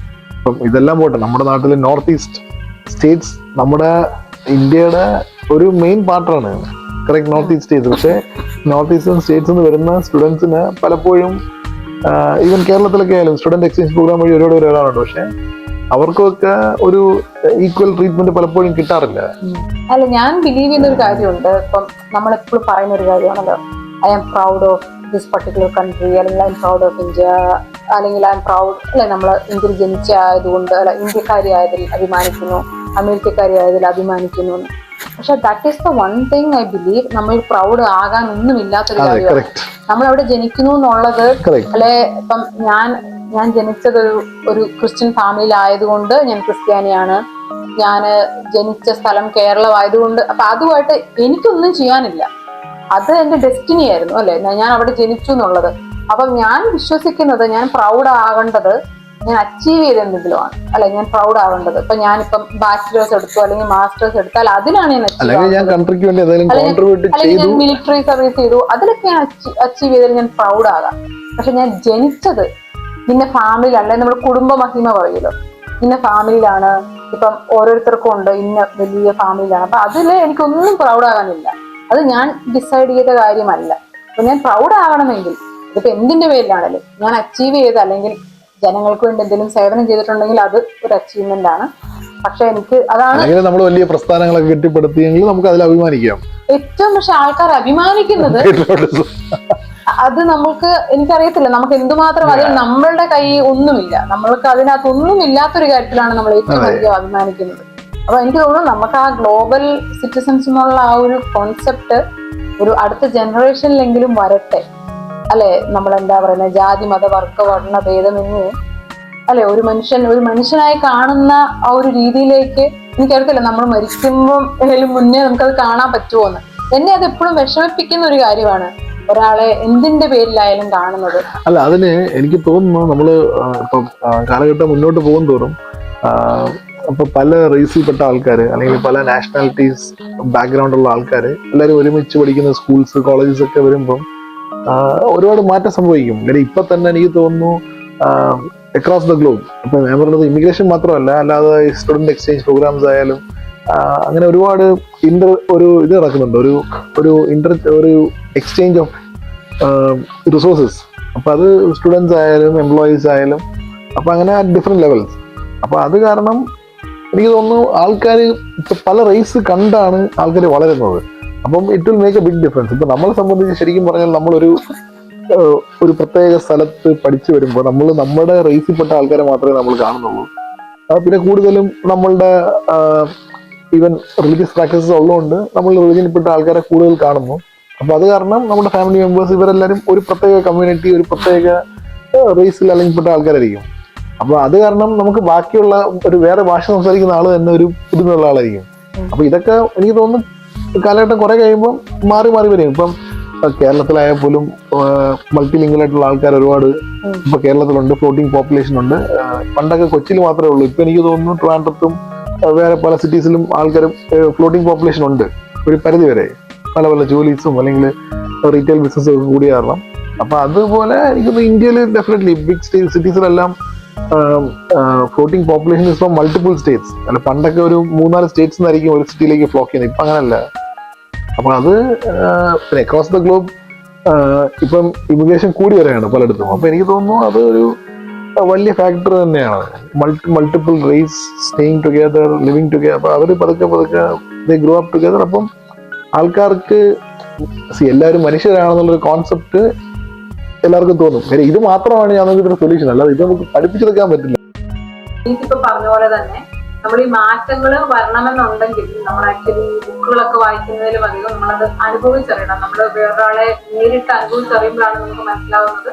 അപ്പം ഇതെല്ലാം പോട്ടെ, നമ്മുടെ നാട്ടിലെ നോർത്ത് ഈസ്റ്റ് സ്റ്റേറ്റ്സ് നമ്മുടെ ഇന്ത്യയുടെ ഒരു മെയിൻ പാർട്ടാണ്. Correct, north east States. പക്ഷെ നോർത്ത് ഈസ്റ്റേൺ സ്റ്റേറ്റ്സ് നിന്ന് വരുന്ന സ്റ്റുഡൻസിന് പലപ്പോഴും ഈവൻ കേരളത്തിലൊക്കെ ആയാലും സ്റ്റുഡന്റ് എക്സ്ചേഞ്ച് പ്രോഗ്രാം വഴി ഒരുപാട് വരാറുണ്ട്. പക്ഷെ അവർക്കൊക്കെ ഒരു ഈക്വൽ ട്രീറ്റ്മെന്റ് പലപ്പോഴും കിട്ടാറില്ല. അല്ല, ഞാൻ ബിലീവ് ചെയ്യുന്ന ഒരു കാര്യമുണ്ട്. ഇപ്പം നമ്മളെപ്പോഴും പറയുന്ന ഒരു കാര്യമാണല്ലോ, I am proud of this particular country, അല്ലെങ്കിൽ I am proud of India, അല്ലെങ്കിൽ ഐ എം പ്രൗഡ്, അല്ലെ നമ്മൾ ഇന്ത്യയിൽ ജനിച്ച ആയതുകൊണ്ട്, അല്ല ഇന്ത്യക്കാരി ആയതിൽ അഭിമാനിക്കുന്നു, അമേരിക്കക്കാരി ആയതിൽ അഭിമാനിക്കുന്നു. പക്ഷെ that is the one thing I believe, നമ്മൾ പ്രൗഡ് ആകാൻ ഒന്നും ഇല്ലാത്തൊരു കാര്യമാണ്. നമ്മൾ അവിടെ ജനിക്കുന്നു എന്നുള്ളത്, അല്ലെ ഇപ്പം ഞാൻ ജനിച്ചത് ഒരു ക്രിസ്ത്യൻ ഫാമിലിയിൽ ആയതുകൊണ്ട് ഞാൻ ക്രിസ്ത്യാനിയാണ്, ഞാൻ ജനിച്ച സ്ഥലം കേരളം ആയതുകൊണ്ട്, അപ്പൊ അതുമായിട്ട് എനിക്കൊന്നും ചെയ്യാനില്ല. അത് എന്റെ ഡെസ്റ്റിനി ആയിരുന്നു, അല്ലെ, ഞാൻ അവിടെ ജനിച്ചു എന്നുള്ളത്. അപ്പം ഞാൻ വിശ്വസിക്കുന്നത്, ഞാൻ പ്രൗഡ് ആകേണ്ടത് ഞാൻ അച്ചീവ് ചെയ്ത എന്തെങ്കിലുമാണ്, അല്ലെ, ഞാൻ പ്രൗഡ് ആവേണ്ടത്. ഇപ്പൊ ഞാനിപ്പം ബാച്ചിലേഴ്സ് എടുത്തു അല്ലെങ്കിൽ മാസ്റ്റേഴ്സ് എടുത്താൽ അതിലാണ് ഞാൻ അല്ലെങ്കിൽ ഞാൻ മിലിറ്ററി സർവീസ് ചെയ്തു, അതിലൊക്കെ ഞാൻ അച്ചീവ് ചെയ്തതിൽ ഞാൻ പ്രൗഡ് ആകാം. പക്ഷെ ഞാൻ ജനിച്ചത് നിന്റെ ഫാമിലിയിലല്ല, നമ്മുടെ കുടുംബ മഹിമ പറയുമല്ലോ, ഇന്ന ഫാമിലിയിലാണ്. ഇപ്പം ഓരോരുത്തർക്കും ഉണ്ട് ഇന്ന വലിയ ഫാമിലിയിലാണ്. അപ്പൊ അതില് എനിക്കൊന്നും പ്രൗഡ് ആകാനില്ല. അത് ഞാൻ ഡിസൈഡ് ചെയ്ത കാര്യമല്ല. അപ്പൊ ഞാൻ പ്രൗഡ് ആകണമെങ്കിൽ ഇതിപ്പോ എന്തിന്റെ പേരിലാണല്ലോ ഞാൻ അച്ചീവ് ചെയ്ത, അല്ലെങ്കിൽ ജനങ്ങൾക്ക് വേണ്ടി എന്തെങ്കിലും സേവനം ചെയ്തിട്ടുണ്ടെങ്കിൽ അത് ഒരു അച്ചീവ്മെന്റ് ആണ്. പക്ഷെ എനിക്ക് അതാണ് നമ്മൾ വലിയ പ്രസ്ഥാനങ്ങളൊക്കെ കെട്ടിപ്പടുത്തിയെങ്കിൽ നമുക്ക് അതിൽ അഭിമാനിക്കാം ഏറ്റവും. പക്ഷെ ആൾക്കാർ അഭിമാനിക്കുന്നത് അത് നമുക്ക്, എനിക്കറിയത്തില്ല നമുക്ക് എന്തുമാത്രം അതിൽ നമ്മളുടെ കൈ ഒന്നുമില്ല, നമ്മൾക്ക് അതിനകത്ത് ഒന്നും ഇല്ലാത്തൊരു കാര്യത്തിലാണ് നമ്മൾ ഏറ്റവും അധികം അഭിമാനിക്കുന്നത്. അപ്പൊ എനിക്ക് തോന്നുന്നു നമുക്ക് ആ ഗ്ലോബൽ സിറ്റിസൺസ് എന്നുള്ള ആ ഒരു കോൺസെപ്റ്റ് ഒരു അടുത്ത ജനറേഷനിലെങ്കിലും വരട്ടെ, അല്ലെ. നമ്മൾ എന്താ പറയുന്നത്, ജാതി മത വർഗ വർണ്ണ ഭേദമെന്ന്, അല്ലെ, ഒരു മനുഷ്യനായി കാണുന്ന ആ ഒരു രീതിയിലേക്ക്. എനിക്കറിയത്തില്ല നമ്മൾ മരിക്കുമ്പോൾ മുന്നേ നമുക്കത് കാണാൻ പറ്റുമോന്ന്. എന്നെ അത് എപ്പോഴും വിഷമിപ്പിക്കുന്ന ഒരു കാര്യമാണ്, ഒരാളെ എന്തിന്റെ പേരിലായാലും കാണുന്നത്. അല്ല, അതിന് എനിക്ക് തോന്നുന്നു നമ്മള് ഇപ്പം കാലഘട്ടം മുന്നോട്ട് പോകും തോറും ഇപ്പൊ പല റേസിൽപ്പെട്ട ആൾക്കാർ അല്ലെങ്കിൽ പല നാഷണാലിറ്റീസ് ബാക്ക്ഗ്രൗണ്ട് ഉള്ള ആൾക്കാർ എല്ലാവരും ഒരുമിച്ച് പഠിക്കുന്ന സ്കൂൾസ് കോളേജസ് ഒക്കെ വരുമ്പം ഒരുപാട് മാറ്റം സംഭവിക്കും. കാര്യം ഇപ്പൊ തന്നെ എനിക്ക് തോന്നുന്നു അക്രോസ് ദ ഗ്ലോബ്, ഇപ്പൊ ഞാൻ പറഞ്ഞത് ഇമിഗ്രേഷൻ മാത്രമല്ല, അല്ലാതെ സ്റ്റുഡന്റ് എക്സ്ചേഞ്ച് പ്രോഗ്രാംസ് ആയാലും അങ്ങനെ ഒരുപാട് ഒരു ഇത് നടക്കുന്നുണ്ട്, ഒരു എക്സ്ചേഞ്ച് ഓഫ് റിസോഴ്സസ്. അപ്പൊ അത് സ്റ്റുഡൻസ് ആയാലും എംപ്ലോയീസ് ആയാലും, അപ്പൊ അങ്ങനെ ഡിഫറെന്റ് ലെവൽസ്. അപ്പൊ അത് കാരണം എനിക്ക് തോന്നുന്നു ആൾക്കാർ ഇപ്പൊ പല റേസ് കണ്ടാണ് ആൾക്കാർ വളരുന്നത്. അപ്പം it will make a big difference. ഇപ്പൊ നമ്മളെ സംബന്ധിച്ച് ശരിക്കും പറഞ്ഞാൽ നമ്മളൊരു പ്രത്യേക സ്ഥലത്ത് പഠിച്ചു വരുമ്പോൾ നമ്മുടെ റേസിൽപ്പെട്ട ആൾക്കാരെ മാത്രമേ നമ്മൾ കാണുന്നുള്ളൂ. പിന്നെ കൂടുതലും നമ്മളുടെ ഈവൻ റിലീജിയസ് പ്രാക്ടീസസ് ഉള്ളതുകൊണ്ട് നമ്മൾ റിലീജിയനിൽപ്പെട്ട ആൾക്കാരെ കൂടുതൽ കാണുന്നു. അപ്പൊ അത് കാരണം നമ്മുടെ ഫാമിലി മെമ്പേഴ്സ് ഇവരെല്ലാവരും ഒരു പ്രത്യേക കമ്മ്യൂണിറ്റി, ഒരു പ്രത്യേക റേസിൽ അല്ലെങ്കിൽ പെട്ട ആൾക്കാരായിരിക്കും. അപ്പൊ അത് കാരണം നമുക്ക് ബാക്കിയുള്ള ഒരു വേറെ ഭാഷ സംസാരിക്കുന്ന ആള് തന്നെ ഒരു പുതുമയുള്ള ആളായിരിക്കും. അപ്പൊ ഇതൊക്കെ എനിക്ക് തോന്നുന്നു കാലഘട്ടം കുറെ കഴിയുമ്പോൾ മാറി മാറി വരും. ഇപ്പം കേരളത്തിലായാൽ പോലും മൾട്ടിലിംഗ്വൽ ആയിട്ടുള്ള ആൾക്കാർ ഒരുപാട് ഇപ്പൊ കേരളത്തിലുണ്ട്, ഫ്ലോട്ടിംഗ് പോപ്പുലേഷൻ ഉണ്ട്. പണ്ടൊക്കെ കൊച്ചിയിൽ മാത്രമേ ഉള്ളൂ. ഇപ്പൊ എനിക്ക് തോന്നുന്നു ട്രിവാൻഡ്രത്തും വേറെ പല സിറ്റീസിലും ആൾക്കാർ ഫ്ലോട്ടിംഗ് പോപ്പുലേഷൻ ഉണ്ട് ഒരു പരിധി വരെ, പല പല ജോലീസും അല്ലെങ്കിൽ റീറ്റെയിൽ ബിസിനസ്സും ഒക്കെ കൂടി കാരണം. അപ്പൊ അതുപോലെ എനിക്കൊന്ന് ഇന്ത്യയിൽ ഡെഫിനറ്റ്ലി ബിഗ് സിറ്റീസിലെല്ലാം floating population is from multiple states. അല്ല, പണ്ടൊക്കെ ഒരു 3-4 സ്റ്റേറ്റ്സ് നിന്നായിരിക്കും ഒരു സിറ്റിയിലേക്ക് ഫ്ലോക്ക് ചെയ്യുന്നത്. ഇപ്പൊ അങ്ങനല്ല. അപ്പൊ അത് പിന്നെ അക്രോസ് ദ ഗ്ലോബ് ഇപ്പം ഇമിഗ്രേഷൻ കൂടി വരെയാണ് പലയിടത്തും. അപ്പൊ എനിക്ക് തോന്നുന്നു അത് ഒരു വലിയ ഫാക്ടർ തന്നെയാണ്. Multiple race staying together, living together. അപ്പൊ അവര് പതുക്കെ ദേ ഗ്രോ അപ്പ് ടുഗെദർ. അപ്പം ആൾക്കാർക്ക് എല്ലാവരും മനുഷ്യരാണെന്നുള്ളൊരു കോൺസെപ്റ്റ് എല്ലാവർക്കും തോന്നും. ഇത് മാത്രമാണ് ഞാൻ നമുക്ക് ഇതിന്റെ സൊല്യൂഷൻ, അല്ലാതെ ഇത് നമുക്ക് പഠിപ്പിച്ചെടുക്കാൻ പറ്റില്ല. ഇപ്പൊ പറഞ്ഞ പോലെ തന്നെ നമ്മൾ ഈ മാറ്റങ്ങൾ വരണമെന്നുണ്ടെങ്കിൽ നമ്മൾ ആക്ച്വലി ബുക്കുകളൊക്കെ വായിക്കുന്നതിലും അധികം നമ്മളത് അനുഭവിച്ചറിയണം. നമ്മൾ വേറൊരാളെ നേരിട്ട് അനുഭവിച്ചറിയുമ്പോഴാണ് നമുക്ക് മനസ്സിലാവുന്നത്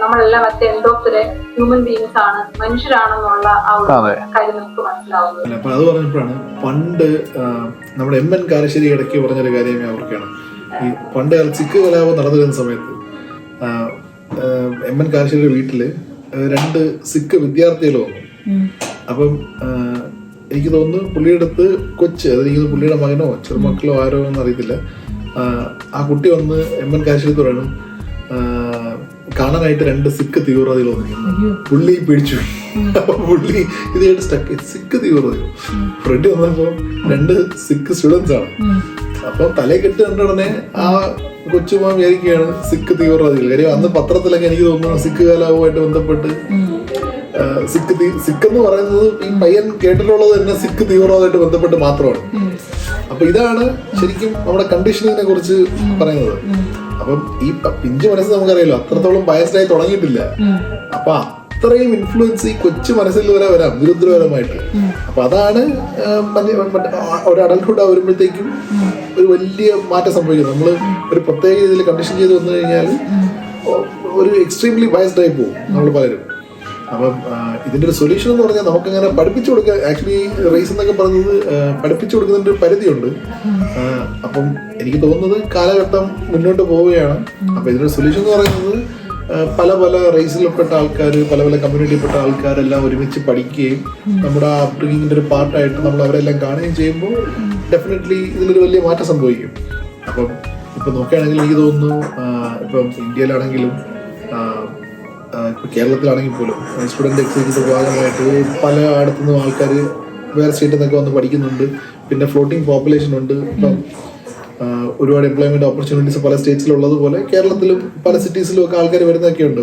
നമ്മളെല്ലാം മറ്റേ end of the day human beings ആണ്, മനുഷ്യരാണെന്നുള്ള ആ ഒരു കാര്യം നമുക്ക് മനസ്സിലാവുന്നത്. അപ്പൊ അത് പറഞ്ഞപ്പോഴാണ് പണ്ട് നമ്മുടെ എം എൻ കാരശ്ശേരി ഇടയ്ക്ക് പറഞ്ഞൊരു കാര്യം ഞാൻ ഓർക്കുകയാണ്. ഈ പണ്ട് കാലത്ത് സിഖ് കലാപം നടന്നു വരുന്ന സമയത്ത് എം എൻ കാരശ്ശേരിയുടെ വീട്ടില് 2 സിഖ് വിദ്യാർത്ഥികൾ വന്നു. അപ്പം എനിക്ക് തോന്നുന്നു പുള്ളിയുടെ അടുത്ത് അതെനിക്ക് പുള്ളിയുടെ മകനോ ചെറുമക്കളോ ആരോ എന്ന് അറിയത്തില്ല, ആ കുട്ടി വന്ന് എം എൻ കാരശ്ശേരി പറയണം കാണാനായിട്ട് 2 സിഖ് തീവ്രവാദികൾ വന്നിരിക്കുന്നു. പുള്ളി പിടിച്ചു. അപ്പൊ പുള്ളി ഇതായിട്ട് സ്റ്റക്ക്, സിഖ് തീവ്രവാദികൾ. ഫ്രണ്ട് വന്നപ്പോ 2 സിഖ് സ്റ്റുഡൻസ് ആണ്. അപ്പൊ തലേ കെട്ട് കണ്ട ഉടനെ ആ കൊച്ചുമാൻ വിചാരിക്കുകയാണ് സിഖ് തീവ്രവാദികൾ. കാര്യം അന്ന് പത്രത്തിലൊക്കെ എനിക്ക് തോന്നുന്നു സിഖ് കലാപവുമായിട്ട് ബന്ധപ്പെട്ട് സിഖ് എന്ന് പറയുന്നത് ഈ പയ്യൻ കേട്ടിട്ടുള്ളത് തന്നെ സിഖ് തീവ്രവാദമായിട്ട് ബന്ധപ്പെട്ട് മാത്രമാണ്. അപ്പൊ ഇതാണ് ശരിക്കും നമ്മുടെ കണ്ടീഷനിങ്ങിനെ കുറിച്ച് പറയുന്നത്. അപ്പം ഈ പിഞ്ചു മനസ്സ് നമുക്കറിയാലോ അത്രത്തോളം ബയസ്ഡായി തുടങ്ങിയിട്ടില്ല. അപ്പൊ അത്രയും ഇൻഫ്ലുവൻസ് ഈ കൊച്ചു മനസ്സിൽ വരെ വരാം നിരുദ്രപരമായിട്ട്. അപ്പൊ അതാണ് ഒരു അഡൽട്ട്ഹുഡ് വരുമ്പോഴത്തേക്കും ഒരു വലിയ മാറ്റം സംഭവിക്കുന്നത്. നമ്മൾ ഒരു പ്രത്യേക രീതിയിൽ കണ്ടീഷൻ ചെയ്ത് വന്നു കഴിഞ്ഞാൽ ഒരു എക്സ്ട്രീംലി ബയസ്ഡ് ആയി പോകും നമ്മൾ പലരും. അപ്പം ഇതിന്റെ ഒരു സൊല്യൂഷൻ എന്ന് പറഞ്ഞാൽ നമുക്കങ്ങനെ പഠിപ്പിച്ചു കൊടുക്കുക. ആക്ച്വലി റേസ് എന്നൊക്കെ പറഞ്ഞത് പഠിപ്പിച്ചു കൊടുക്കുന്നതിന്റെ ഒരു പരിധിയുണ്ട്. അപ്പം എനിക്ക് തോന്നുന്നത് കാലഘട്ടം മുന്നോട്ട് പോവുകയാണ്. അപ്പൊ ഇതിന്റെ സൊല്യൂഷൻ എന്ന് പറയുന്നത് പല പല റേസിൽപ്പെട്ട ആൾക്കാർ, പല പല കമ്മ്യൂണിറ്റിയിൽപ്പെട്ട ആൾക്കാരെല്ലാം ഒരുമിച്ച് പഠിക്കുകയും നമ്മുടെ ആ അപ്ബ്രിങ്ങിന്റെ ഒരു പാർട്ടായിട്ട് നമ്മൾ അവരെല്ലാം കാണുകയും ചെയ്യുമ്പോൾ ഡെഫിനറ്റ്ലി ഇതിലൊരു വലിയ മാറ്റം സംഭവിക്കും. അപ്പം ഇപ്പൊ നോക്കുകയാണെങ്കിൽ എനിക്ക് തോന്നുന്നു ഇപ്പം ഇന്ത്യയിലാണെങ്കിലും ഇപ്പൊ കേരളത്തിലാണെങ്കിൽ പോലും സ്റ്റുഡന്റ് എക്സ്ചേഞ്ചിന്റെ ഭാഗമായിട്ട് പല അടുത്തുനിന്നും ആൾക്കാർ വേറെ സ്റ്റേറ്റിൽ നിന്നൊക്കെ വന്ന് പഠിക്കുന്നുണ്ട്. പിന്നെ ഫ്ലോട്ടിംഗ് പോപ്പുലേഷൻ ഉണ്ട്. ഇപ്പം ഒരുപാട് എംപ്ലോയ്മെന്റ് ഓപ്പർച്യൂണിറ്റീസ് പല സ്റ്റേറ്റ്സിലുള്ളതുപോലെ കേരളത്തിലും പല സിറ്റീസിലും ഒക്കെ ആൾക്കാർ വരുന്നതൊക്കെ ഉണ്ട്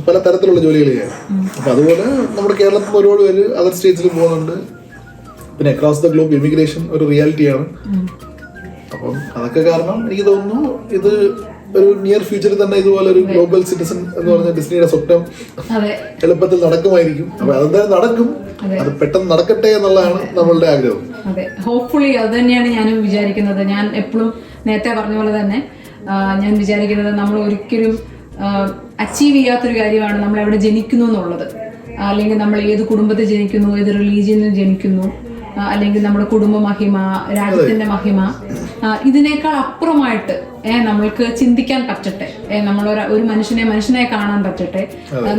പല തരത്തിലുള്ള ജോലികൾ ചെയ്യാൻ. അപ്പൊ അതുപോലെ നമ്മുടെ കേരളത്തിൽ ഒരുപാട് പേര് അതർ സ്റ്റേറ്റ്സിൽ പോകുന്നുണ്ട്. പിന്നെ അക്രോസ് ദ ഗ്ലോബ് ഇമിഗ്രേഷൻ ഒരു റിയാലിറ്റിയാണ്. അപ്പം അതൊക്കെ കാരണം എനിക്ക് തോന്നുന്നു ഇത് ഒരു നിയർ ഫ്യൂച്ചറിൽ തന്നെ ഇതുപോലെ ഒരു ഗ്ലോബൽ സിറ്റിസൺ എന്ന് പറഞ്ഞ ഡിസ്നിയുടെ സ്വപ്നം എളുപ്പത്തിൽ നടക്കുമായിരിക്കും. അപ്പൊ അതെന്തായാലും നടക്കും. അത് പെട്ടെന്ന് നടക്കട്ടെ എന്നുള്ളതാണ് നമ്മളുടെ ആഗ്രഹം. അതെ, ഹോപ്പ്ഫുള്ളി അത് തന്നെയാണ് ഞാനും വിചാരിക്കുന്നത്. ഞാൻ എപ്പോഴും നേരത്തെ പറഞ്ഞ പോലെ തന്നെ ഞാൻ വിചാരിക്കുന്നത് നമ്മൾ ഒരിക്കലും അച്ചീവ് ചെയ്യാത്തൊരു കാര്യമാണ് നമ്മൾ എവിടെ ജനിക്കുന്നു എന്നുള്ളത്. അല്ലെങ്കിൽ നമ്മൾ ഏത് കുടുംബത്തിൽ ജനിക്കുന്നു, ഏത് റിലീജിയനിൽ ജനിക്കുന്നു, അല്ലെങ്കിൽ നമ്മുടെ കുടുംബ മഹിമ, രാജ്യത്തിന്റെ മഹിമ, ഇതിനേക്കാൾ അപ്പുറമായിട്ട് നമ്മൾക്ക് ചിന്തിക്കാൻ പറ്റട്ടെ, നമ്മൾ ഒരു മനുഷ്യനെ കാണാൻ പറ്റട്ടെ.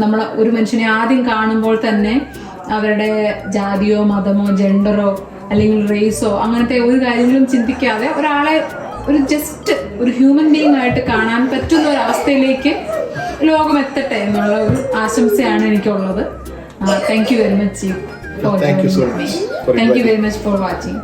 നമ്മൾ ഒരു മനുഷ്യനെ ആദ്യം കാണുമ്പോൾ തന്നെ അവരുടെ ജാതിയോ മതമോ ജെൻഡറോ അല്ലെങ്കിൽ റേസോ അങ്ങനത്തെ ഒരു കാര്യങ്ങളും ചിന്തിക്കാതെ ഒരാളെ ജസ്റ്റ് ഒരു ഹ്യൂമൻ ബീയിങ് ആയിട്ട് കാണാൻ പറ്റുന്ന ഒരു അവസ്ഥയിലേക്ക് ലോകം എത്തട്ടെ എന്നുള്ള ഒരു ആശംസയാണ് എനിക്കുള്ളത്. Thank you very much for joining me. Thank you very much for watching.